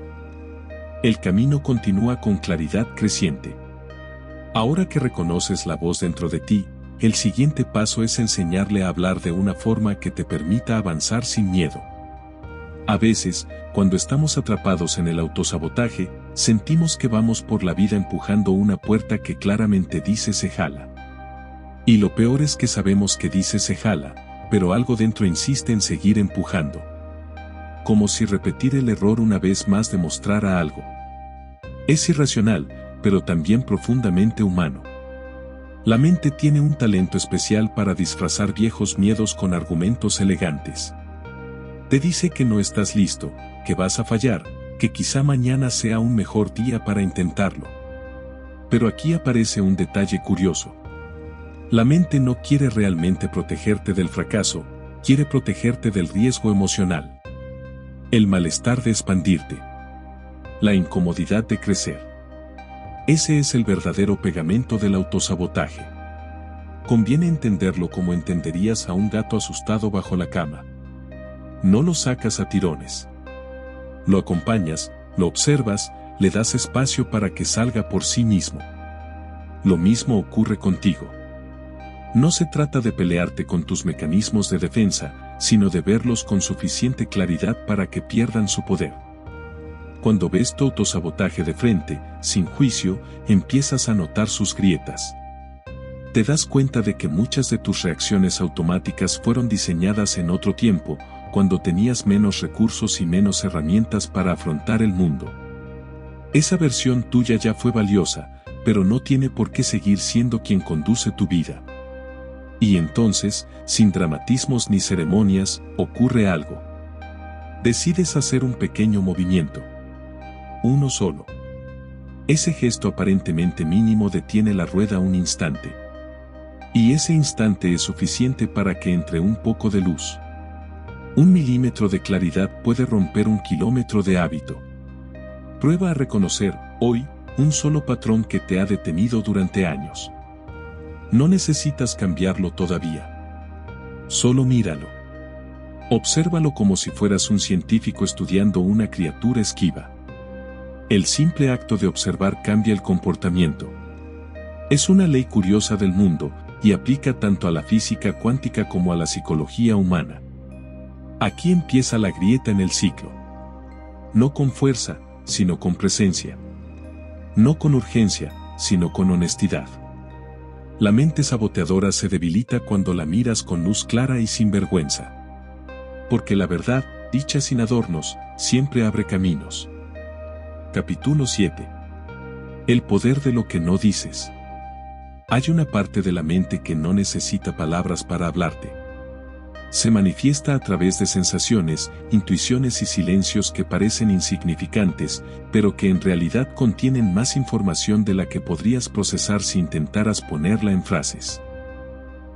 Speaker 1: El camino continúa con claridad creciente. Ahora que reconoces la voz dentro de ti, el siguiente paso es enseñarle a hablar de una forma que te permita avanzar sin miedo. A veces, cuando estamos atrapados en el autosabotaje, sentimos que vamos por la vida empujando una puerta que claramente dice se jala. Y lo peor es que sabemos que dice se jala, pero algo dentro insiste en seguir empujando. Como si repetir el error una vez más demostrara algo. Es irracional, pero también profundamente humano. La mente tiene un talento especial para disfrazar viejos miedos con argumentos elegantes. Te dice que no estás listo, que vas a fallar, que quizá mañana sea un mejor día para intentarlo. Pero aquí aparece un detalle curioso. La mente no quiere realmente protegerte del fracaso, quiere protegerte del riesgo emocional. El malestar de expandirte. La incomodidad de crecer. Ese es el verdadero pegamento del autosabotaje. Conviene entenderlo como entenderías a un gato asustado bajo la cama. No lo sacas a tirones. Lo acompañas, lo observas, le das espacio para que salga por sí mismo. Lo mismo ocurre contigo. No se trata de pelearte con tus mecanismos de defensa, sino de verlos con suficiente claridad para que pierdan su poder. Cuando ves tu autosabotaje de frente, sin juicio, empiezas a notar sus grietas. Te das cuenta de que muchas de tus reacciones automáticas fueron diseñadas en otro tiempo, cuando tenías menos recursos y menos herramientas para afrontar el mundo. Esa versión tuya ya fue valiosa, pero no tiene por qué seguir siendo quien conduce tu vida. Y entonces, sin dramatismos ni ceremonias, ocurre algo. Decides hacer un pequeño movimiento. Uno solo. Ese gesto aparentemente mínimo detiene la rueda un instante. Y ese instante es suficiente para que entre un poco de luz. 1 milímetro de claridad puede romper 1 kilómetro de hábito. Prueba a reconocer, hoy, un solo patrón que te ha detenido durante años. No necesitas cambiarlo todavía. Solo míralo. Obsérvalo como si fueras un científico estudiando una criatura esquiva. El simple acto de observar cambia el comportamiento. Es una ley curiosa del mundo, y aplica tanto a la física cuántica como a la psicología humana. Aquí empieza la grieta en el ciclo. No con fuerza, sino con presencia. No con urgencia, sino con honestidad. La mente saboteadora se debilita cuando la miras con luz clara y sin vergüenza. Porque la verdad, dicha sin adornos, siempre abre caminos. Capítulo 7. El poder de lo que no dices. Hay una parte de la mente que no necesita palabras para hablarte. Se manifiesta a través de sensaciones, intuiciones y silencios que parecen insignificantes, pero que en realidad contienen más información de la que podrías procesar si intentaras ponerla en frases.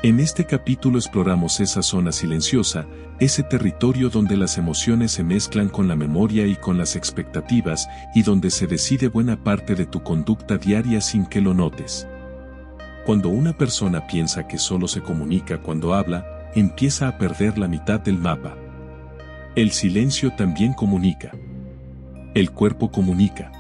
Speaker 1: En este capítulo exploramos esa zona silenciosa, ese territorio donde las emociones se mezclan con la memoria y con las expectativas, y donde se decide buena parte de tu conducta diaria sin que lo notes. Cuando una persona piensa que solo se comunica cuando habla, empieza a perder la mitad del mapa. El silencio también comunica. El cuerpo comunica.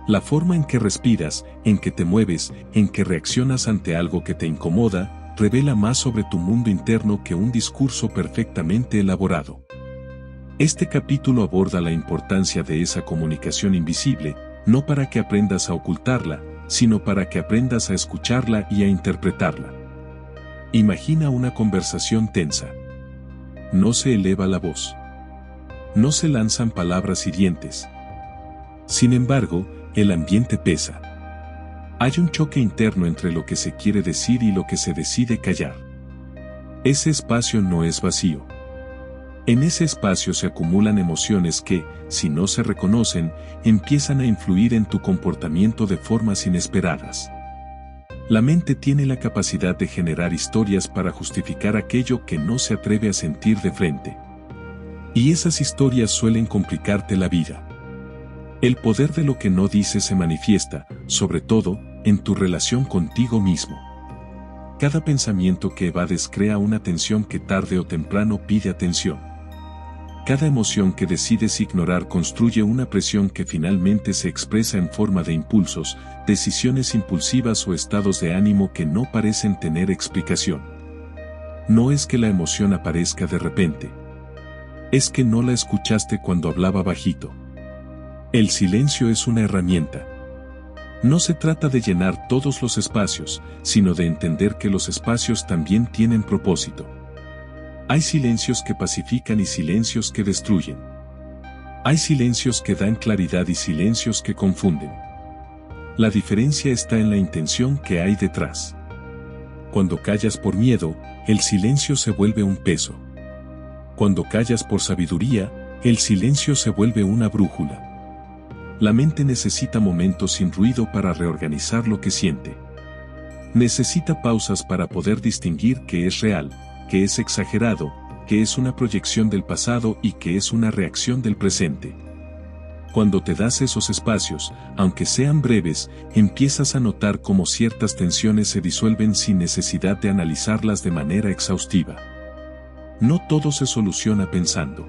Speaker 1: La forma en que respiras, en que te mueves, en que reaccionas ante algo que te incomoda, revela más sobre tu mundo interno que un discurso perfectamente elaborado. Este capítulo aborda la importancia de esa comunicación invisible, no para que aprendas a ocultarla, sino para que aprendas a escucharla y a interpretarla. Imagina una conversación tensa. No se eleva la voz. No se lanzan palabras hirientes. Sin embargo, el ambiente pesa. Hay un choque interno entre lo que se quiere decir y lo que se decide callar. Ese espacio no es vacío. En ese espacio se acumulan emociones que, si no se reconocen, empiezan a influir en tu comportamiento de formas inesperadas. La mente tiene la capacidad de generar historias para justificar aquello que no se atreve a sentir de frente. Y esas historias suelen complicarte la vida. El poder de lo que no dices se manifiesta, sobre todo, en tu relación contigo mismo. Cada pensamiento que evades crea una tensión que tarde o temprano pide atención. Cada emoción que decides ignorar construye una presión que finalmente se expresa en forma de impulsos, decisiones impulsivas o estados de ánimo que no parecen tener explicación. No es que la emoción aparezca de repente. Es que no la escuchaste cuando hablaba bajito. El silencio es una herramienta. No se trata de llenar todos los espacios, sino de entender que los espacios también tienen propósito. Hay silencios que pacifican y silencios que destruyen. Hay silencios que dan claridad y silencios que confunden. La diferencia está en la intención que hay detrás. Cuando callas por miedo, el silencio se vuelve un peso. Cuando callas por sabiduría, el silencio se vuelve una brújula. La mente necesita momentos sin ruido para reorganizar lo que siente. Necesita pausas para poder distinguir qué es real, qué es exagerado, qué es una proyección del pasado y qué es una reacción del presente. Cuando te das esos espacios, aunque sean breves, empiezas a notar cómo ciertas tensiones se disuelven sin necesidad de analizarlas de manera exhaustiva. No todo se soluciona pensando.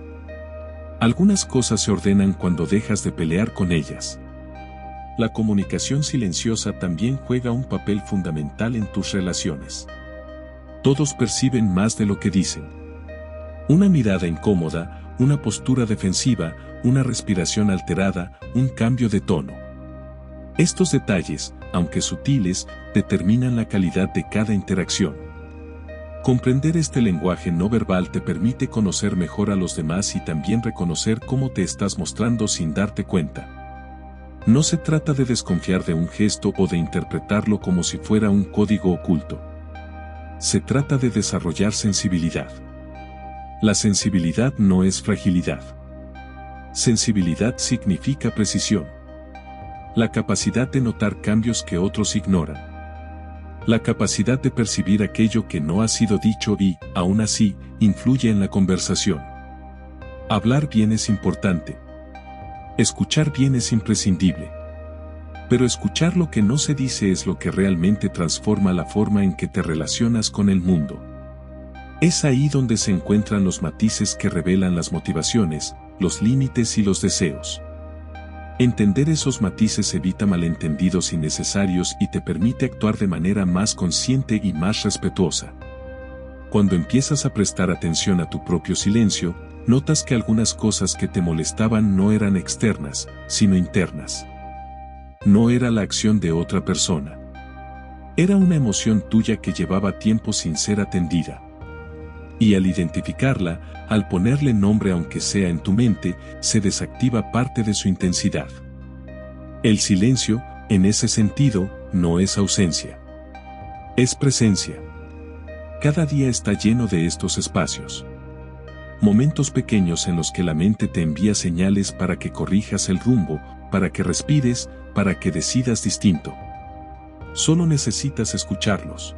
Speaker 1: Algunas cosas se ordenan cuando dejas de pelear con ellas. La comunicación silenciosa también juega un papel fundamental en tus relaciones. Todos perciben más de lo que dicen. Una mirada incómoda, una postura defensiva, una respiración alterada, un cambio de tono. Estos detalles, aunque sutiles, determinan la calidad de cada interacción. Comprender este lenguaje no verbal te permite conocer mejor a los demás y también reconocer cómo te estás mostrando sin darte cuenta. No se trata de desconfiar de un gesto o de interpretarlo como si fuera un código oculto. Se trata de desarrollar sensibilidad. La sensibilidad no es fragilidad. Sensibilidad significa precisión. La capacidad de notar cambios que otros ignoran. La capacidad de percibir aquello que no ha sido dicho y, aún así, influye en la conversación. Hablar bien es importante. Escuchar bien es imprescindible. Pero escuchar lo que no se dice es lo que realmente transforma la forma en que te relacionas con el mundo. Es ahí donde se encuentran los matices que revelan las motivaciones, los límites y los deseos. Entender esos matices evita malentendidos innecesarios y te permite actuar de manera más consciente y más respetuosa. Cuando empiezas a prestar atención a tu propio silencio, notas que algunas cosas que te molestaban no eran externas, sino internas. No era la acción de otra persona. Era una emoción tuya que llevaba tiempo sin ser atendida. Y al identificarla, al ponerle nombre aunque sea en tu mente, se desactiva parte de su intensidad. El silencio, en ese sentido, no es ausencia. Es presencia. Cada día está lleno de estos espacios. Momentos pequeños en los que la mente te envía señales para que corrijas el rumbo, para que respires, para que decidas distinto. Solo necesitas escucharlos.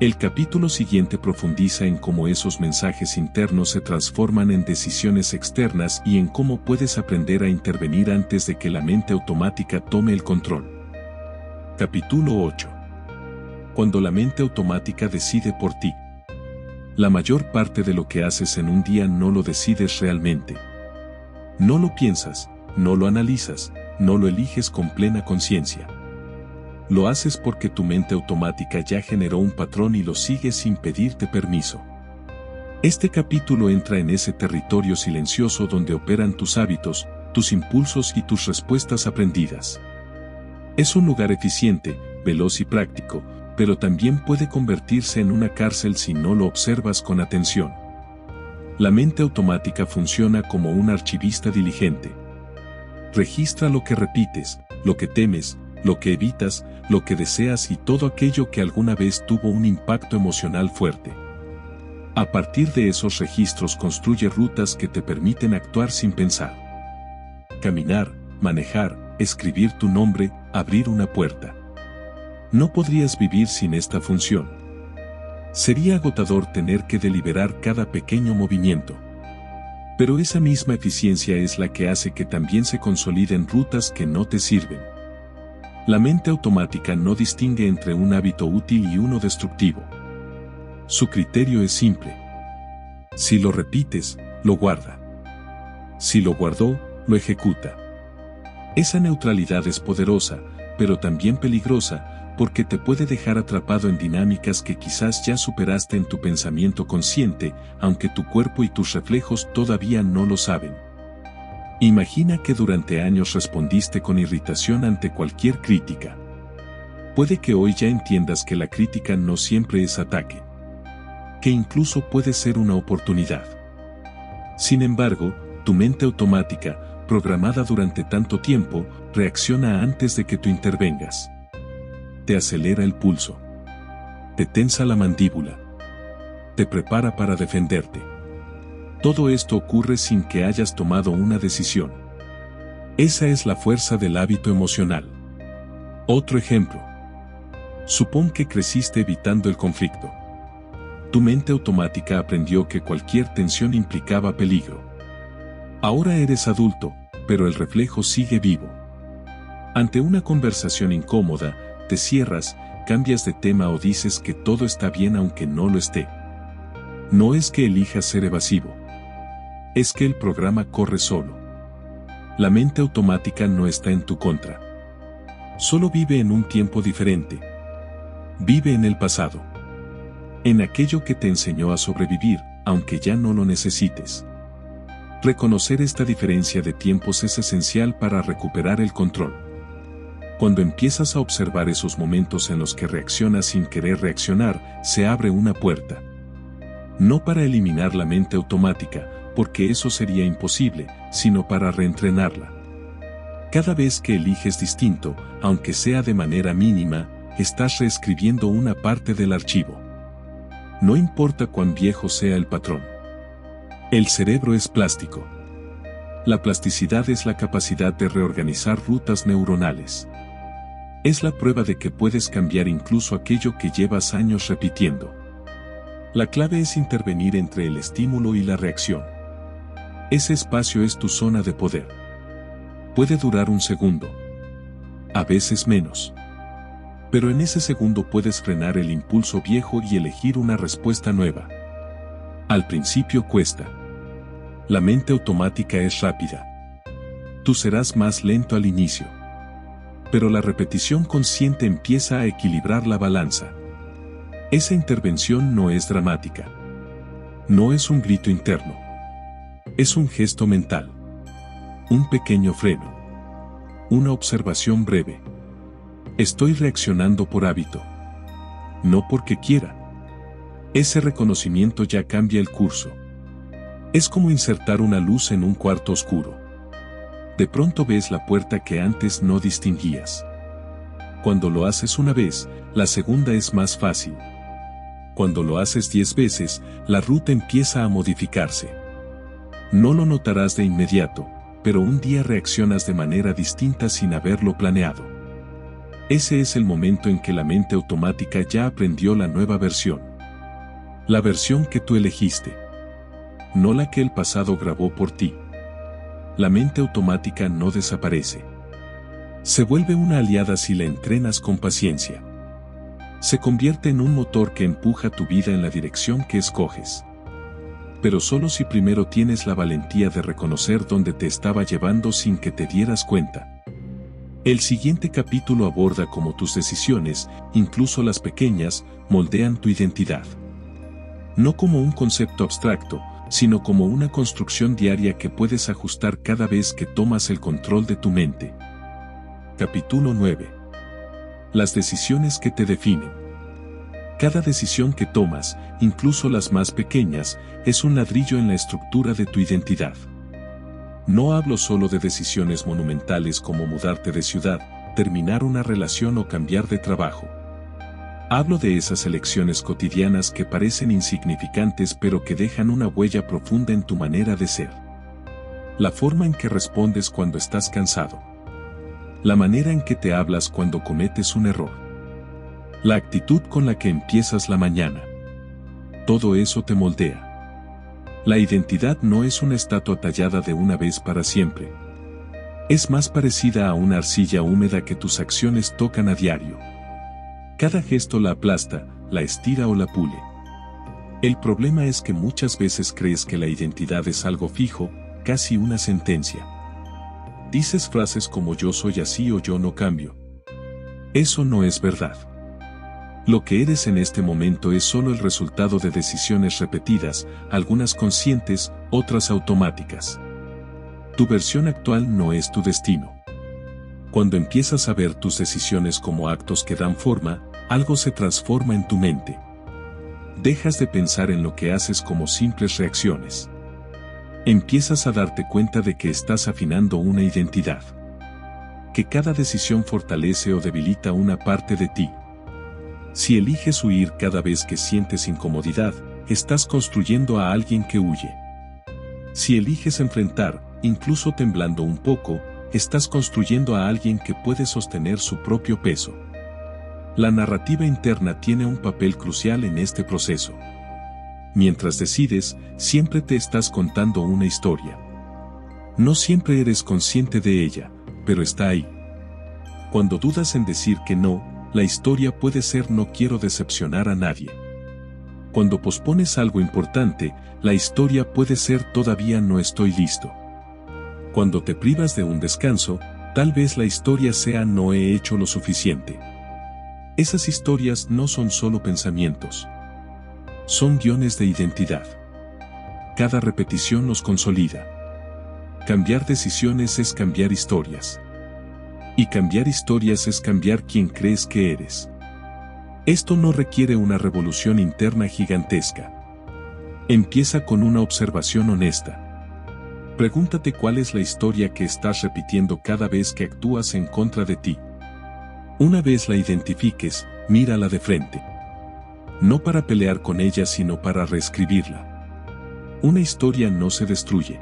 Speaker 1: El capítulo siguiente profundiza en cómo esos mensajes internos se transforman en decisiones externas y en cómo puedes aprender a intervenir antes de que la mente automática tome el control. Capítulo 8. Cuando la mente automática decide por ti. La mayor parte de lo que haces en un día no lo decides realmente. No lo piensas, no lo analizas, no lo eliges con plena conciencia. Lo haces porque tu mente automática ya generó un patrón y lo sigues sin pedirte permiso. Este capítulo entra en ese territorio silencioso donde operan tus hábitos, tus impulsos y tus respuestas aprendidas. Es un lugar eficiente, veloz y práctico, pero también puede convertirse en una cárcel si no lo observas con atención. La mente automática funciona como un archivista diligente. Registra lo que repites, lo que temes, lo que evitas, lo que deseas y todo aquello que alguna vez tuvo un impacto emocional fuerte. A partir de esos registros construye rutas que te permiten actuar sin pensar. Caminar, manejar, escribir tu nombre, abrir una puerta. No podrías vivir sin esta función. Sería agotador tener que deliberar cada pequeño movimiento. Pero esa misma eficiencia es la que hace que también se consoliden rutas que no te sirven. La mente automática no distingue entre un hábito útil y uno destructivo. Su criterio es simple. Si lo repites, lo guarda. Si lo guardó, lo ejecuta. Esa neutralidad es poderosa, pero también peligrosa, porque te puede dejar atrapado en dinámicas que quizás ya superaste en tu pensamiento consciente, aunque tu cuerpo y tus reflejos todavía no lo saben. Imagina que durante años respondiste con irritación ante cualquier crítica. Puede que hoy ya entiendas que la crítica no siempre es ataque. que incluso puede ser una oportunidad. Sin embargo, tu mente automática, programada durante tanto tiempo, reacciona antes de que tú intervengas. Te acelera el pulso. Te tensa la mandíbula. Te prepara para defenderte. Todo esto ocurre sin que hayas tomado una decisión. Esa es la fuerza del hábito emocional. Otro ejemplo. Supón que creciste evitando el conflicto. Tu mente automática aprendió que cualquier tensión implicaba peligro. Ahora eres adulto, pero el reflejo sigue vivo. Ante una conversación incómoda, te cierras, cambias de tema o dices que todo está bien aunque no lo esté. No es que elijas ser evasivo. Es que el programa corre solo. La mente automática no está en tu contra. Solo vive en un tiempo diferente. Vive en el pasado. En aquello que te enseñó a sobrevivir, aunque ya no lo necesites. Reconocer esta diferencia de tiempos es esencial para recuperar el control. Cuando empiezas a observar esos momentos en los que reaccionas sin querer reaccionar, se abre una puerta. No para eliminar la mente automática, porque eso sería imposible, sino para reentrenarla. Cada vez que eliges distinto, aunque sea de manera mínima, estás reescribiendo una parte del archivo. No importa cuán viejo sea el patrón. El cerebro es plástico. La plasticidad es la capacidad de reorganizar rutas neuronales. Es la prueba de que puedes cambiar incluso aquello que llevas años repitiendo. La clave es intervenir entre el estímulo y la reacción. Ese espacio es tu zona de poder. Puede durar un segundo. A veces menos. Pero en ese segundo puedes frenar el impulso viejo y elegir una respuesta nueva. Al principio cuesta. La mente automática es rápida. Tú serás más lento al inicio. Pero la repetición consciente empieza a equilibrar la balanza. Esa intervención no es dramática. No es un grito interno. Es un gesto mental. Un pequeño freno. Una observación breve. Estoy reaccionando por hábito. No porque quiera. Ese reconocimiento ya cambia el curso. Es como insertar una luz en un cuarto oscuro. De pronto ves la puerta que antes no distinguías. Cuando lo haces una vez, la segunda es más fácil. Cuando lo haces 10 veces, la ruta empieza a modificarse. No lo notarás de inmediato, pero un día reaccionas de manera distinta sin haberlo planeado. Ese es el momento en que la mente automática ya aprendió la nueva versión. La versión que tú elegiste. No la que el pasado grabó por ti. La mente automática no desaparece. Se vuelve una aliada si la entrenas con paciencia. Se convierte en un motor que empuja tu vida en la dirección que escoges. Pero solo si primero tienes la valentía de reconocer dónde te estaba llevando sin que te dieras cuenta. El siguiente capítulo aborda cómo tus decisiones, incluso las pequeñas, moldean tu identidad. No como un concepto abstracto, sino como una construcción diaria que puedes ajustar cada vez que tomas el control de tu mente. Capítulo 9. Las decisiones que te definen. Cada decisión que tomas, incluso las más pequeñas, es un ladrillo en la estructura de tu identidad. No hablo solo de decisiones monumentales como mudarte de ciudad, terminar una relación o cambiar de trabajo. Hablo de esas elecciones cotidianas que parecen insignificantes pero que dejan una huella profunda en tu manera de ser. La forma en que respondes cuando estás cansado. La manera en que te hablas cuando cometes un error. La actitud con la que empiezas la mañana. Todo eso te moldea. La identidad no es una estatua tallada de una vez para siempre. Es más parecida a una arcilla húmeda que tus acciones tocan a diario. Cada gesto la aplasta, la estira o la pule. El problema es que muchas veces crees que la identidad es algo fijo, casi una sentencia. Dices frases como yo soy así o yo no cambio. Eso no es verdad. Lo que eres en este momento es solo el resultado de decisiones repetidas, algunas conscientes, otras automáticas. Tu versión actual no es tu destino. Cuando empiezas a ver tus decisiones como actos que dan forma, algo se transforma en tu mente. Dejas de pensar en lo que haces como simples reacciones. Empiezas a darte cuenta de que estás afinando una identidad. Que cada decisión fortalece o debilita una parte de ti. Si eliges huir cada vez que sientes incomodidad, estás construyendo a alguien que huye. Si eliges enfrentar, incluso temblando un poco, estás construyendo a alguien que puede sostener su propio peso. La narrativa interna tiene un papel crucial en este proceso. Mientras decides, siempre te estás contando una historia. No siempre eres consciente de ella, pero está ahí. Cuando dudas en decir que no, la historia puede ser no quiero decepcionar a nadie. Cuando pospones algo importante, la historia puede ser todavía no estoy listo. Cuando te privas de un descanso, tal vez la historia sea no he hecho lo suficiente. Esas historias no son solo pensamientos. Son guiones de identidad. Cada repetición los consolida. Cambiar decisiones es cambiar historias. Y cambiar historias es cambiar quién crees que eres. Esto no requiere una revolución interna gigantesca. Empieza con una observación honesta. Pregúntate cuál es la historia que estás repitiendo cada vez que actúas en contra de ti. Una vez la identifiques, mírala de frente. No para pelear con ella, sino para reescribirla. Una historia no se destruye.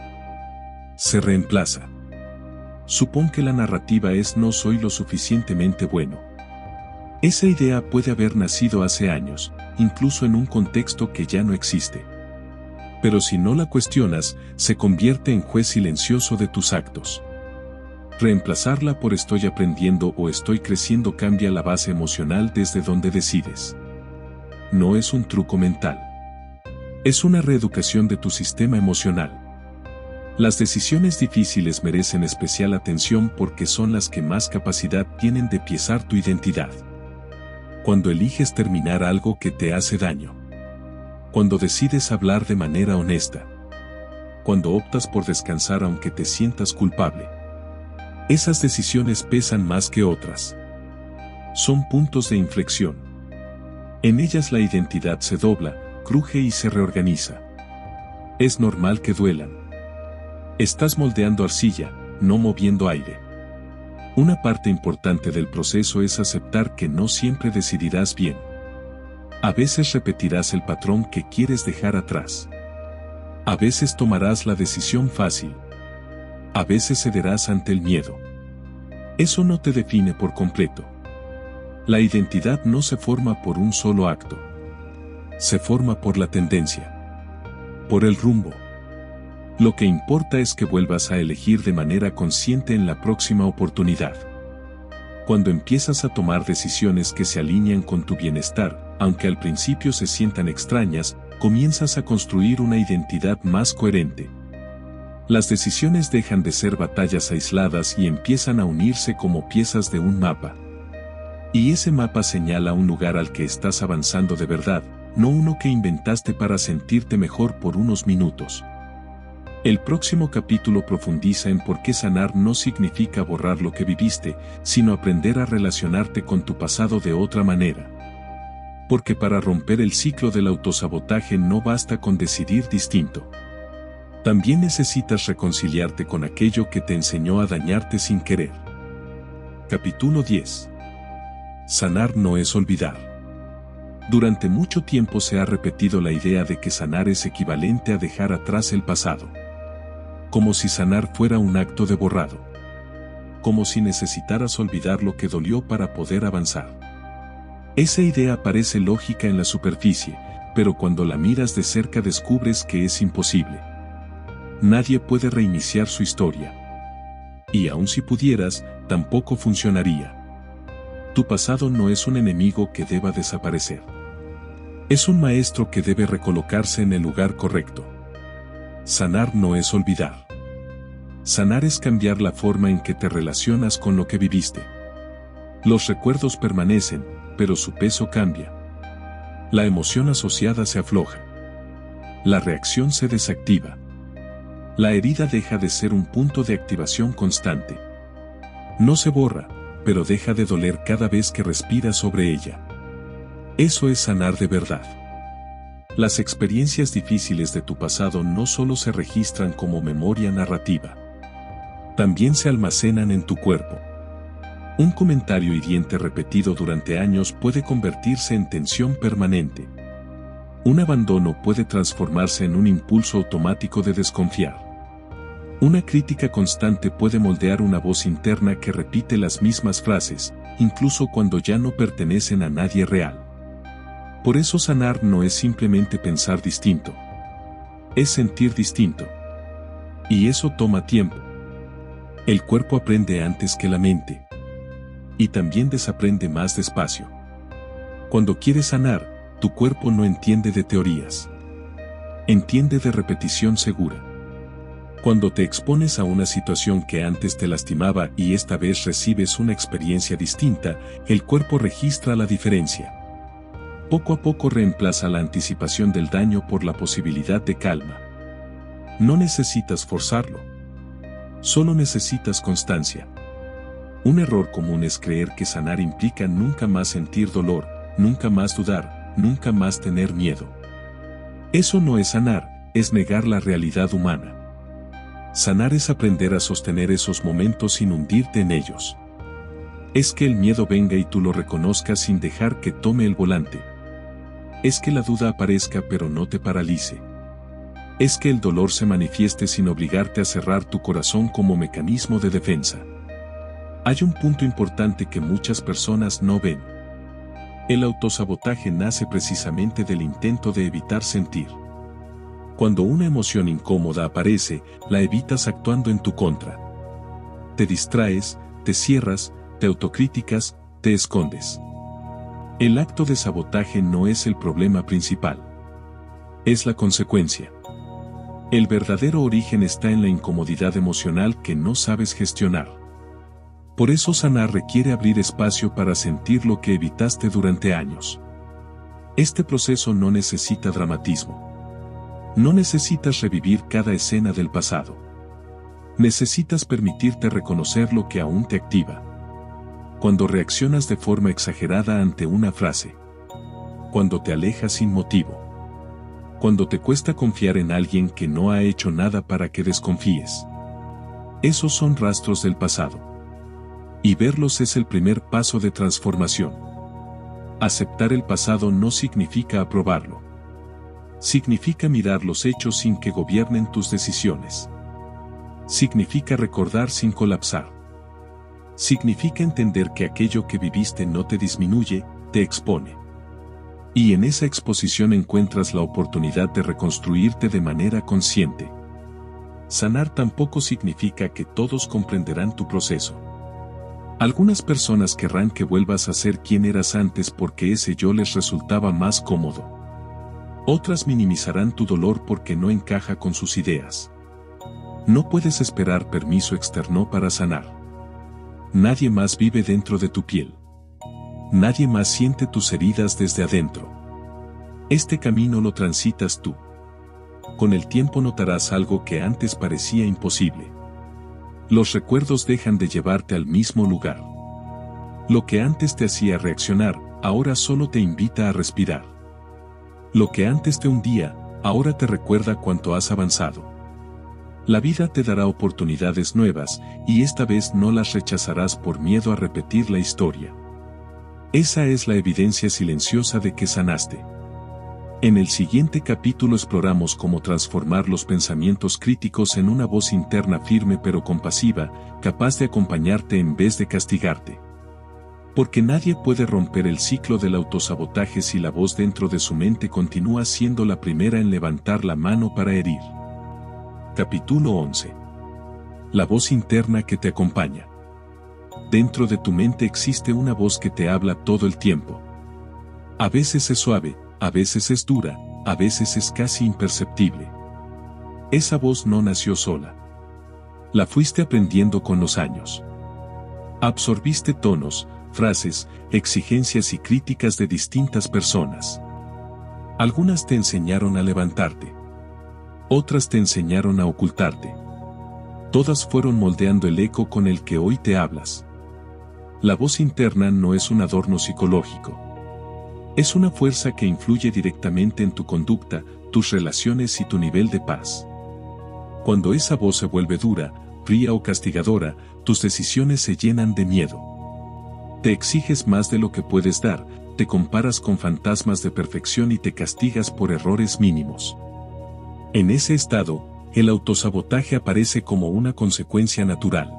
Speaker 1: Se reemplaza. Supón que la narrativa es no soy lo suficientemente bueno. Esa idea puede haber nacido hace años, incluso en un contexto que ya no existe. Pero si no la cuestionas, se convierte en juez silencioso de tus actos. Reemplazarla por estoy aprendiendo o estoy creciendo cambia la base emocional desde donde decides. No es un truco mental. Es una reeducación de tu sistema emocional. Las decisiones difíciles merecen especial atención porque son las que más capacidad tienen de piezar tu identidad. Cuando eliges terminar algo que te hace daño. Cuando decides hablar de manera honesta. Cuando optas por descansar aunque te sientas culpable. Esas decisiones pesan más que otras. Son puntos de inflexión. En ellas la identidad se dobla, cruje y se reorganiza. Es normal que duelan. Estás moldeando arcilla, no moviendo aire. Una parte importante del proceso es aceptar que no siempre decidirás bien. A veces repetirás el patrón que quieres dejar atrás. A veces tomarás la decisión fácil. A veces cederás ante el miedo. Eso no te define por completo. La identidad no se forma por un solo acto. Se forma por la tendencia. Por el rumbo. Lo que importa es que vuelvas a elegir de manera consciente en la próxima oportunidad. Cuando empiezas a tomar decisiones que se alinean con tu bienestar, aunque al principio se sientan extrañas, comienzas a construir una identidad más coherente. Las decisiones dejan de ser batallas aisladas y empiezan a unirse como piezas de un mapa. Y ese mapa señala un lugar al que estás avanzando de verdad, no uno que inventaste para sentirte mejor por unos minutos. El próximo capítulo profundiza en por qué sanar no significa borrar lo que viviste, sino aprender a relacionarte con tu pasado de otra manera. Porque para romper el ciclo del autosabotaje no basta con decidir distinto. También necesitas reconciliarte con aquello que te enseñó a dañarte sin querer. Capítulo 10. Sanar no es olvidar. Durante mucho tiempo se ha repetido la idea de que sanar es equivalente a dejar atrás el pasado. Como si sanar fuera un acto de borrado. Como si necesitaras olvidar lo que dolió para poder avanzar. Esa idea parece lógica en la superficie, pero cuando la miras de cerca descubres que es imposible. Nadie puede reiniciar su historia. Y aun si pudieras, tampoco funcionaría. Tu pasado no es un enemigo que deba desaparecer. Es un maestro que debe recolocarse en el lugar correcto. Sanar no es olvidar. Sanar es cambiar la forma en que te relacionas con lo que viviste. Los recuerdos permanecen, pero su peso cambia. La emoción asociada se afloja. La reacción se desactiva. La herida deja de ser un punto de activación constante. No se borra, pero deja de doler cada vez que respiras sobre ella. Eso es sanar de verdad. Las experiencias difíciles de tu pasado no solo se registran como memoria narrativa, también se almacenan en tu cuerpo. Un comentario hiriente repetido durante años puede convertirse en tensión permanente. Un abandono puede transformarse en un impulso automático de desconfiar. Una crítica constante puede moldear una voz interna que repite las mismas frases, incluso cuando ya no pertenecen a nadie real. Por eso sanar no es simplemente pensar distinto. Es sentir distinto. Y eso toma tiempo. El cuerpo aprende antes que la mente. Y también desaprende más despacio. Cuando quieres sanar, tu cuerpo no entiende de teorías. Entiende de repetición segura. Cuando te expones a una situación que antes te lastimaba y esta vez recibes una experiencia distinta, el cuerpo registra la diferencia. Poco a poco reemplaza la anticipación del daño por la posibilidad de calma. No necesitas forzarlo. Solo necesitas constancia. Un error común es creer que sanar implica nunca más sentir dolor, nunca más dudar, nunca más tener miedo. Eso no es sanar, es negar la realidad humana. Sanar es aprender a sostener esos momentos sin hundirte en ellos. Es que el miedo venga y tú lo reconozcas sin dejar que tome el volante. Es que la duda aparezca pero no te paralice. Es que el dolor se manifieste sin obligarte a cerrar tu corazón como mecanismo de defensa. Hay un punto importante que muchas personas no ven. El autosabotaje nace precisamente del intento de evitar sentir. Cuando una emoción incómoda aparece, la evitas actuando en tu contra. Te distraes, te cierras, te autocríticas, te escondes. El acto de sabotaje no es el problema principal. Es la consecuencia. El verdadero origen está en la incomodidad emocional que no sabes gestionar. Por eso sanar requiere abrir espacio para sentir lo que evitaste durante años. Este proceso no necesita dramatismo. No necesitas revivir cada escena del pasado. Necesitas permitirte reconocer lo que aún te activa. Cuando reaccionas de forma exagerada ante una frase. Cuando te alejas sin motivo. Cuando te cuesta confiar en alguien que no ha hecho nada para que desconfíes. Esos son rastros del pasado. Y verlos es el primer paso de transformación. Aceptar el pasado no significa aprobarlo. Significa mirar los hechos sin que gobiernen tus decisiones. Significa recordar sin colapsar. Significa entender que aquello que viviste no te disminuye, te expone. Y en esa exposición encuentras la oportunidad de reconstruirte de manera consciente. Sanar tampoco significa que todos comprenderán tu proceso. Algunas personas querrán que vuelvas a ser quien eras antes porque ese yo les resultaba más cómodo. Otras minimizarán tu dolor porque no encaja con sus ideas. No puedes esperar permiso externo para sanar. Nadie más vive dentro de tu piel. Nadie más siente tus heridas desde adentro. Este camino lo transitas tú. Con el tiempo notarás algo que antes parecía imposible. Los recuerdos dejan de llevarte al mismo lugar. Lo que antes te hacía reaccionar, ahora solo te invita a respirar. Lo que antes te hundía, ahora te recuerda cuánto has avanzado. La vida te dará oportunidades nuevas, y esta vez no las rechazarás por miedo a repetir la historia. Esa es la evidencia silenciosa de que sanaste. En el siguiente capítulo exploramos cómo transformar los pensamientos críticos en una voz interna firme pero compasiva, capaz de acompañarte en vez de castigarte. Porque nadie puede romper el ciclo del autosabotaje si la voz dentro de su mente continúa siendo la primera en levantar la mano para herir. Capítulo 11. La voz interna que te acompaña. Dentro de tu mente existe una voz que te habla todo el tiempo. A veces es suave, a veces es dura, a veces es casi imperceptible. Esa voz no nació sola. La fuiste aprendiendo con los años. Absorbiste tonos, frases, exigencias y críticas de distintas personas. Algunas te enseñaron a levantarte. Otras te enseñaron a ocultarte. Todas fueron moldeando el eco con el que hoy te hablas. La voz interna no es un adorno psicológico. Es una fuerza que influye directamente en tu conducta, tus relaciones y tu nivel de paz. Cuando esa voz se vuelve dura, fría o castigadora, tus decisiones se llenan de miedo. Te exiges más de lo que puedes dar, te comparas con fantasmas de perfección y te castigas por errores mínimos. En ese estado, el autosabotaje aparece como una consecuencia natural.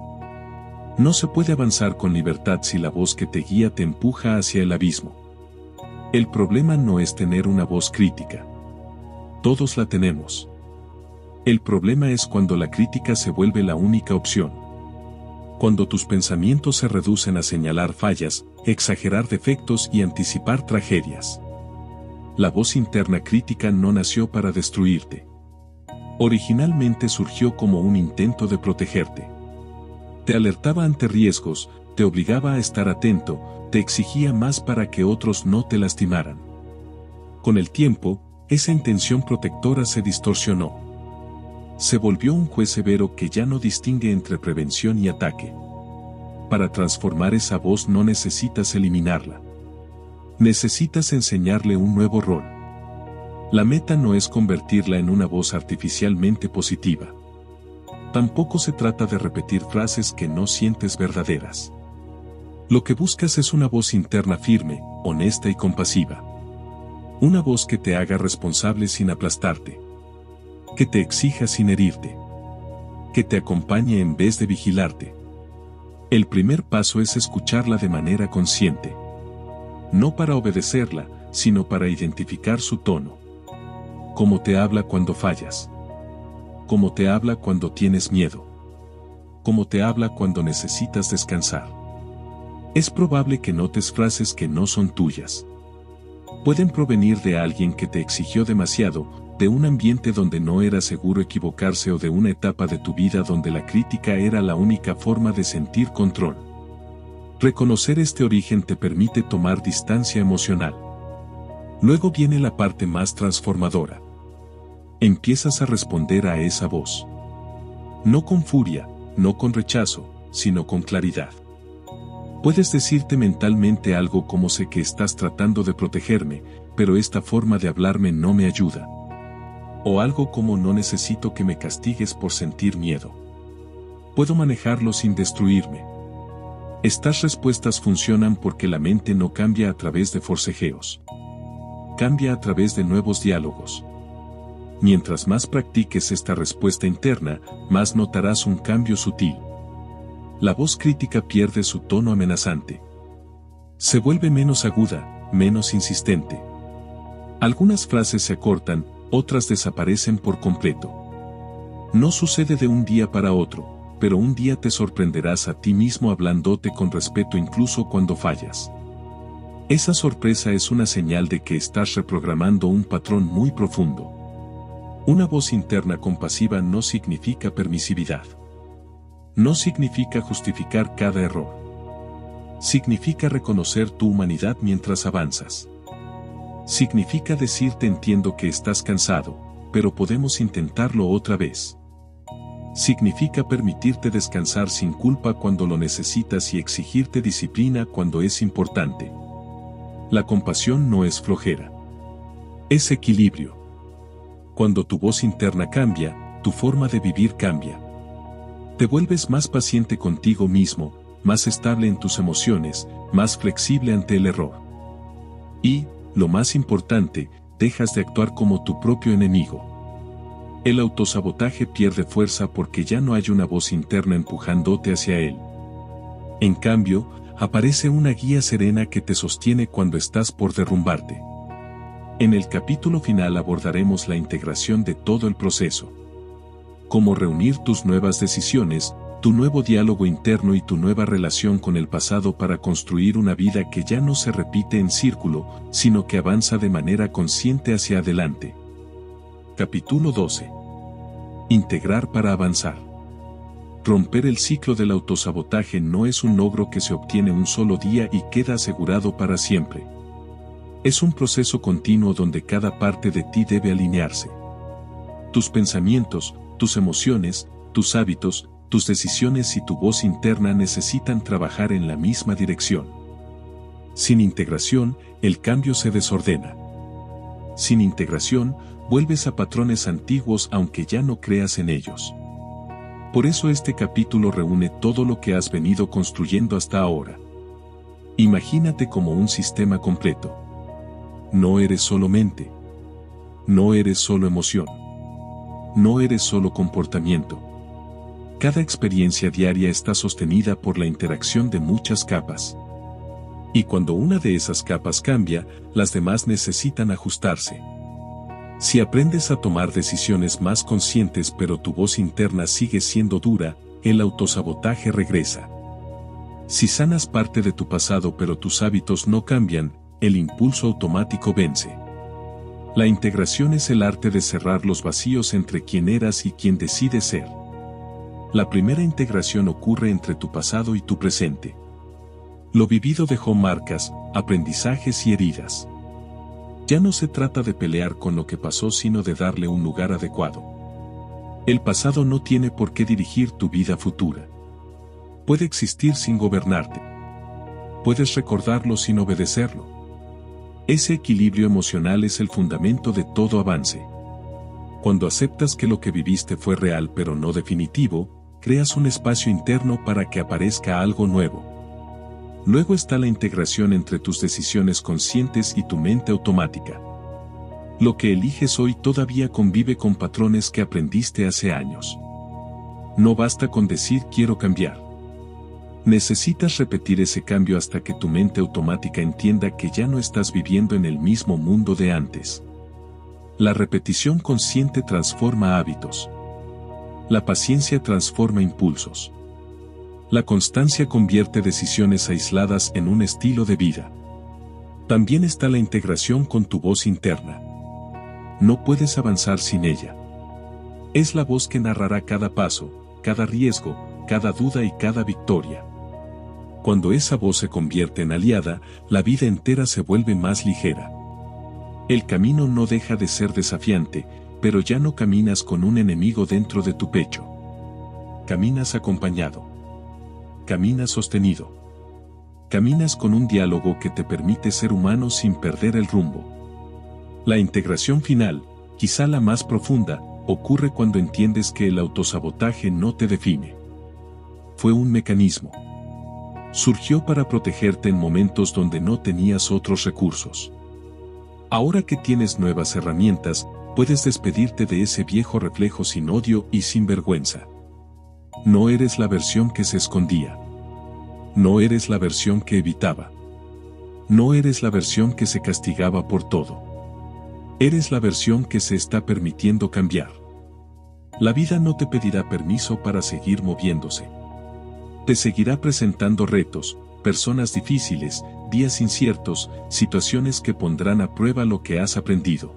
Speaker 1: No se puede avanzar con libertad si la voz que te guía te empuja hacia el abismo. El problema no es tener una voz crítica. Todos la tenemos. El problema es cuando la crítica se vuelve la única opción. Cuando tus pensamientos se reducen a señalar fallas, exagerar defectos y anticipar tragedias. La voz interna crítica no nació para destruirte. Originalmente surgió como un intento de protegerte. Te alertaba ante riesgos, te obligaba a estar atento, te exigía más para que otros no te lastimaran. Con el tiempo, esa intención protectora se distorsionó. Se volvió un juez severo que ya no distingue entre prevención y ataque. Para transformar esa voz no necesitas eliminarla. Necesitas enseñarle un nuevo rol. La meta no es convertirla en una voz artificialmente positiva. Tampoco se trata de repetir frases que no sientes verdaderas. Lo que buscas es una voz interna firme, honesta y compasiva. Una voz que te haga responsable sin aplastarte. Que te exija sin herirte. Que te acompañe en vez de vigilarte. El primer paso es escucharla de manera consciente. No para obedecerla, sino para identificar su tono. Cómo te habla cuando fallas. Cómo te habla cuando tienes miedo. Cómo te habla cuando necesitas descansar. Es probable que notes frases que no son tuyas. Pueden provenir de alguien que te exigió demasiado, de un ambiente donde no era seguro equivocarse o de una etapa de tu vida donde la crítica era la única forma de sentir control. Reconocer este origen te permite tomar distancia emocional. Luego viene la parte más transformadora. Empiezas a responder a esa voz. No con furia, no con rechazo, sino con claridad. Puedes decirte mentalmente algo como: sé que estás tratando de protegerme, pero esta forma de hablarme no me ayuda. O algo como: no necesito que me castigues por sentir miedo. Puedo manejarlo sin destruirme. Estas respuestas funcionan porque la mente no cambia a través de forcejeos. Cambia a través de nuevos diálogos. Mientras más practiques esta respuesta interna, más notarás un cambio sutil. La voz crítica pierde su tono amenazante. Se vuelve menos aguda, menos insistente. Algunas frases se acortan, otras desaparecen por completo. No sucede de un día para otro, pero un día te sorprenderás a ti mismo hablándote con respeto incluso cuando fallas. Esa sorpresa es una señal de que estás reprogramando un patrón muy profundo. Una voz interna compasiva no significa permisividad. No significa justificar cada error. Significa reconocer tu humanidad mientras avanzas. Significa decirte: entiendo que estás cansado, pero podemos intentarlo otra vez. Significa permitirte descansar sin culpa cuando lo necesitas y exigirte disciplina cuando es importante. La compasión no es flojera. Es equilibrio. Cuando tu voz interna cambia, tu forma de vivir cambia. Te vuelves más paciente contigo mismo, más estable en tus emociones, más flexible ante el error. Y, lo más importante, dejas de actuar como tu propio enemigo. El autosabotaje pierde fuerza porque ya no hay una voz interna empujándote hacia él. En cambio, aparece una guía serena que te sostiene cuando estás por derrumbarte. En el capítulo final abordaremos la integración de todo el proceso. Cómo reunir tus nuevas decisiones, tu nuevo diálogo interno y tu nueva relación con el pasado para construir una vida que ya no se repite en círculo, sino que avanza de manera consciente hacia adelante. Capítulo 12. Integrar para avanzar. Romper el ciclo del autosabotaje no es un logro que se obtiene un solo día y queda asegurado para siempre. Es un proceso continuo donde cada parte de ti debe alinearse. Tus pensamientos, tus emociones, tus hábitos, tus decisiones y tu voz interna necesitan trabajar en la misma dirección. Sin integración, el cambio se desordena. Sin integración, vuelves a patrones antiguos aunque ya no creas en ellos. Por eso este capítulo reúne todo lo que has venido construyendo hasta ahora. Imagínate como un sistema completo. No eres solo mente. No eres solo emoción. No eres solo comportamiento. Cada experiencia diaria está sostenida por la interacción de muchas capas. Y cuando una de esas capas cambia, las demás necesitan ajustarse. Si aprendes a tomar decisiones más conscientes pero tu voz interna sigue siendo dura, el autosabotaje regresa. Si sanas parte de tu pasado pero tus hábitos no cambian, el impulso automático vence. La integración es el arte de cerrar los vacíos entre quien eras y quien decides ser. La primera integración ocurre entre tu pasado y tu presente. Lo vivido dejó marcas, aprendizajes y heridas. Ya no se trata de pelear con lo que pasó sino de darle un lugar adecuado. El pasado no tiene por qué dirigir tu vida futura. Puede existir sin gobernarte. Puedes recordarlo sin obedecerlo. Ese equilibrio emocional es el fundamento de todo avance. Cuando aceptas que lo que viviste fue real pero no definitivo, creas un espacio interno para que aparezca algo nuevo. Luego está la integración entre tus decisiones conscientes y tu mente automática. Lo que eliges hoy todavía convive con patrones que aprendiste hace años. No basta con decir quiero cambiar. Necesitas repetir ese cambio hasta que tu mente automática entienda que ya no estás viviendo en el mismo mundo de antes. La repetición consciente transforma hábitos. La paciencia transforma impulsos. La constancia convierte decisiones aisladas en un estilo de vida. También está la integración con tu voz interna. No puedes avanzar sin ella. Es la voz que narrará cada paso, cada riesgo, cada duda y cada victoria. Cuando esa voz se convierte en aliada, la vida entera se vuelve más ligera. El camino no deja de ser desafiante, pero ya no caminas con un enemigo dentro de tu pecho. Caminas acompañado. Caminas sostenido. Caminas con un diálogo que te permite ser humano sin perder el rumbo. La integración final, quizá la más profunda, ocurre cuando entiendes que el autosabotaje no te define. Fue un mecanismo. Surgió para protegerte en momentos donde no tenías otros recursos. Ahora que tienes nuevas herramientas, puedes despedirte de ese viejo reflejo sin odio y sin vergüenza. No eres la versión que se escondía. No eres la versión que evitaba. No eres la versión que se castigaba por todo. Eres la versión que se está permitiendo cambiar. La vida no te pedirá permiso para seguir moviéndose. Te seguirá presentando retos, personas difíciles, días inciertos, situaciones que pondrán a prueba lo que has aprendido.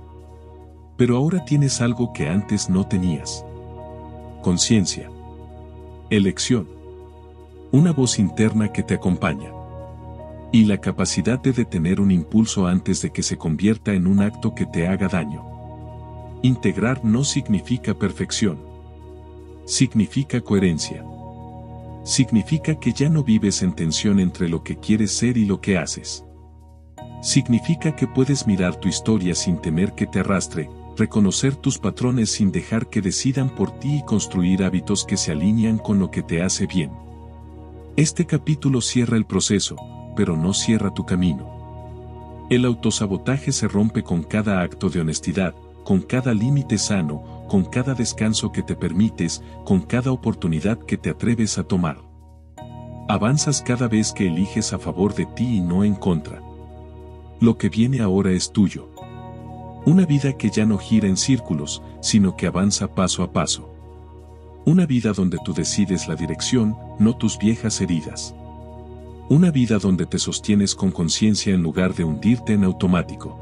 Speaker 1: Pero ahora tienes algo que antes no tenías. Conciencia. Elección. Una voz interna que te acompaña. Y la capacidad de detener un impulso antes de que se convierta en un acto que te haga daño. Integrar no significa perfección. Significa coherencia. Significa que ya no vives en tensión entre lo que quieres ser y lo que haces. Significa que puedes mirar tu historia sin temer que te arrastre, reconocer tus patrones sin dejar que decidan por ti y construir hábitos que se alinean con lo que te hace bien. Este capítulo cierra el proceso, pero no cierra tu camino. El autosabotaje se rompe con cada acto de honestidad, con cada límite sano, con cada descanso que te permites, con cada oportunidad que te atreves a tomar. Avanzas cada vez que eliges a favor de ti y no en contra. Lo que viene ahora es tuyo. Una vida que ya no gira en círculos, sino que avanza paso a paso. Una vida donde tú decides la dirección, no tus viejas heridas. Una vida donde te sostienes con conciencia en lugar de hundirte en automático.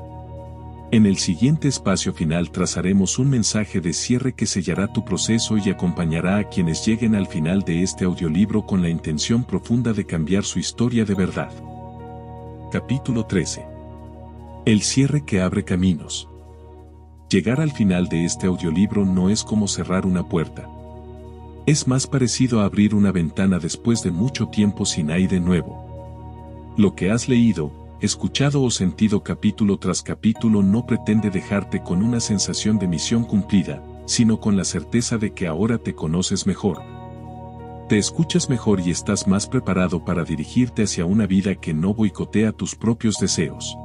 Speaker 1: En el siguiente espacio final trazaremos un mensaje de cierre que sellará tu proceso y acompañará a quienes lleguen al final de este audiolibro con la intención profunda de cambiar su historia de verdad. Capítulo 13. El cierre que abre caminos. Llegar al final de este audiolibro no es como cerrar una puerta. Es más parecido a abrir una ventana después de mucho tiempo sin aire nuevo. Lo que has leído, escuchado o sentido capítulo tras capítulo no pretende dejarte con una sensación de misión cumplida, sino con la certeza de que ahora te conoces mejor. Te escuchas mejor y estás más preparado para dirigirte hacia una vida que no boicotea tus propios deseos.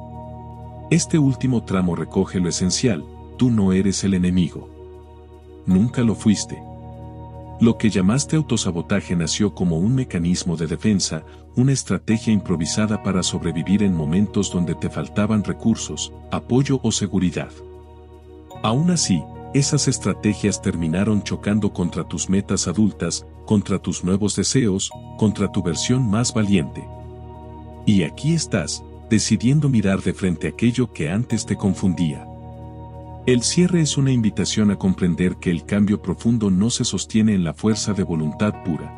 Speaker 1: Este último tramo recoge lo esencial: tú no eres el enemigo. Nunca lo fuiste. Lo que llamaste autosabotaje nació como un mecanismo de defensa, una estrategia improvisada para sobrevivir en momentos donde te faltaban recursos, apoyo o seguridad. Aún así, esas estrategias terminaron chocando contra tus metas adultas, contra tus nuevos deseos, contra tu versión más valiente. Y aquí estás, decidiendo mirar de frente aquello que antes te confundía. El cierre es una invitación a comprender que el cambio profundo no se sostiene en la fuerza de voluntad pura.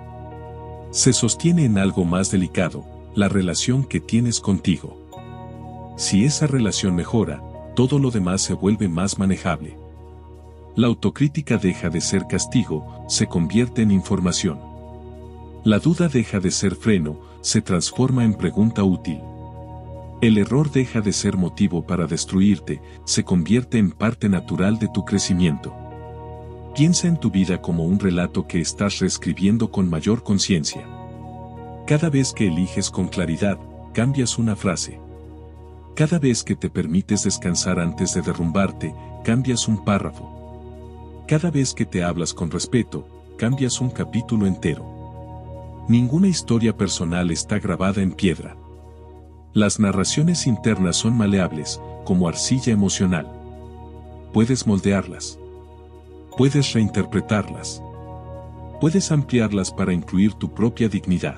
Speaker 1: Se sostiene en algo más delicado: la relación que tienes contigo. Si esa relación mejora, todo lo demás se vuelve más manejable. La autocrítica deja de ser castigo, se convierte en información. La duda deja de ser freno, se transforma en pregunta útil. El error deja de ser motivo para destruirte, se convierte en parte natural de tu crecimiento. Piensa en tu vida como un relato que estás reescribiendo con mayor conciencia. Cada vez que eliges con claridad, cambias una frase. Cada vez que te permites descansar antes de derrumbarte, cambias un párrafo. Cada vez que te hablas con respeto, cambias un capítulo entero. Ninguna historia personal está grabada en piedra. Las narraciones internas son maleables, como arcilla emocional. Puedes moldearlas. Puedes reinterpretarlas. Puedes ampliarlas para incluir tu propia dignidad.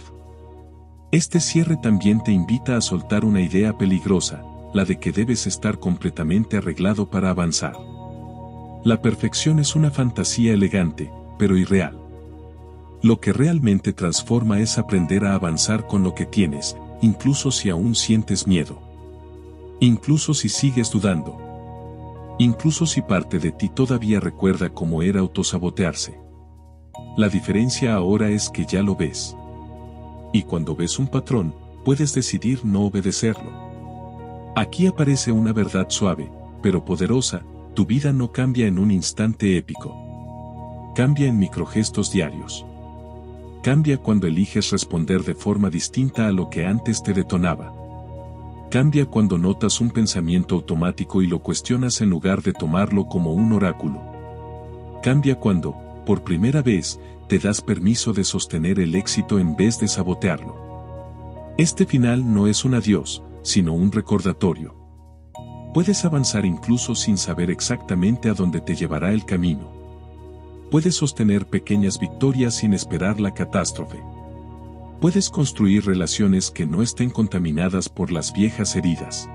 Speaker 1: Este cierre también te invita a soltar una idea peligrosa, la de que debes estar completamente arreglado para avanzar. La perfección es una fantasía elegante, pero irreal. Lo que realmente transforma es aprender a avanzar con lo que tienes, incluso si aún sientes miedo. Incluso si sigues dudando. Incluso si parte de ti todavía recuerda cómo era autosabotearse. La diferencia ahora es que ya lo ves. Y cuando ves un patrón, puedes decidir no obedecerlo. Aquí aparece una verdad suave, pero poderosa: tu vida no cambia en un instante épico. Cambia en microgestos diarios. Cambia cuando eliges responder de forma distinta a lo que antes te detonaba. Cambia cuando notas un pensamiento automático y lo cuestionas en lugar de tomarlo como un oráculo. Cambia cuando, por primera vez, te das permiso de sostener el éxito en vez de sabotearlo. Este final no es un adiós, sino un recordatorio. Puedes avanzar incluso sin saber exactamente a dónde te llevará el camino. Puedes sostener pequeñas victorias sin esperar la catástrofe. Puedes construir relaciones que no estén contaminadas por las viejas heridas.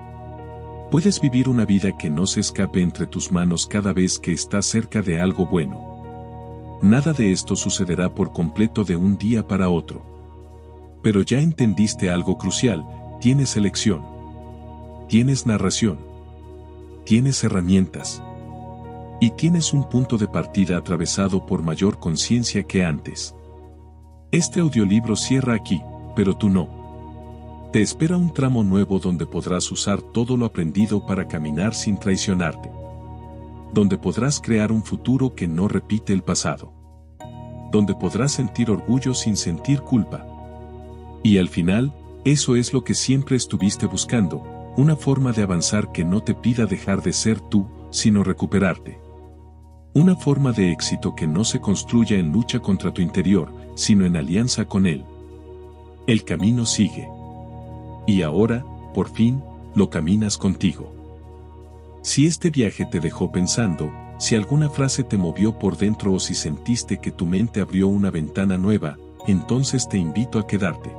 Speaker 1: Puedes vivir una vida que no se escape entre tus manos cada vez que estás cerca de algo bueno. Nada de esto sucederá por completo de un día para otro. Pero ya entendiste algo crucial: tienes elección. Tienes narración. Tienes herramientas. Y tienes un punto de partida atravesado por mayor conciencia que antes. Este audiolibro cierra aquí, pero tú no. Te espera un tramo nuevo donde podrás usar todo lo aprendido para caminar sin traicionarte. Donde podrás crear un futuro que no repite el pasado. Donde podrás sentir orgullo sin sentir culpa. Y al final, eso es lo que siempre estuviste buscando: una forma de avanzar que no te pida dejar de ser tú, sino recuperarte. Una forma de éxito que no se construya en lucha contra tu interior, sino en alianza con él. El camino sigue. Y ahora, por fin, lo caminas contigo. Si este viaje te dejó pensando, si alguna frase te movió por dentro o si sentiste que tu mente abrió una ventana nueva, entonces te invito a quedarte.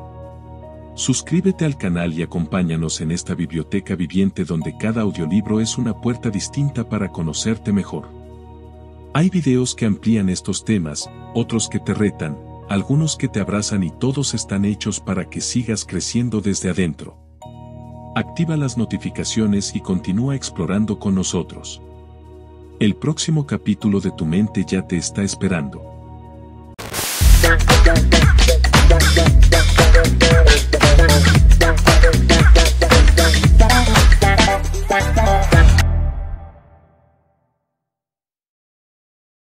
Speaker 1: Suscríbete al canal y acompáñanos en esta biblioteca viviente donde cada audiolibro es una puerta distinta para conocerte mejor. Hay videos que amplían estos temas, otros que te retan, algunos que te abrazan y todos están hechos para que sigas creciendo desde adentro. Activa las notificaciones y continúa explorando con nosotros. El próximo capítulo de tu mente ya te está esperando.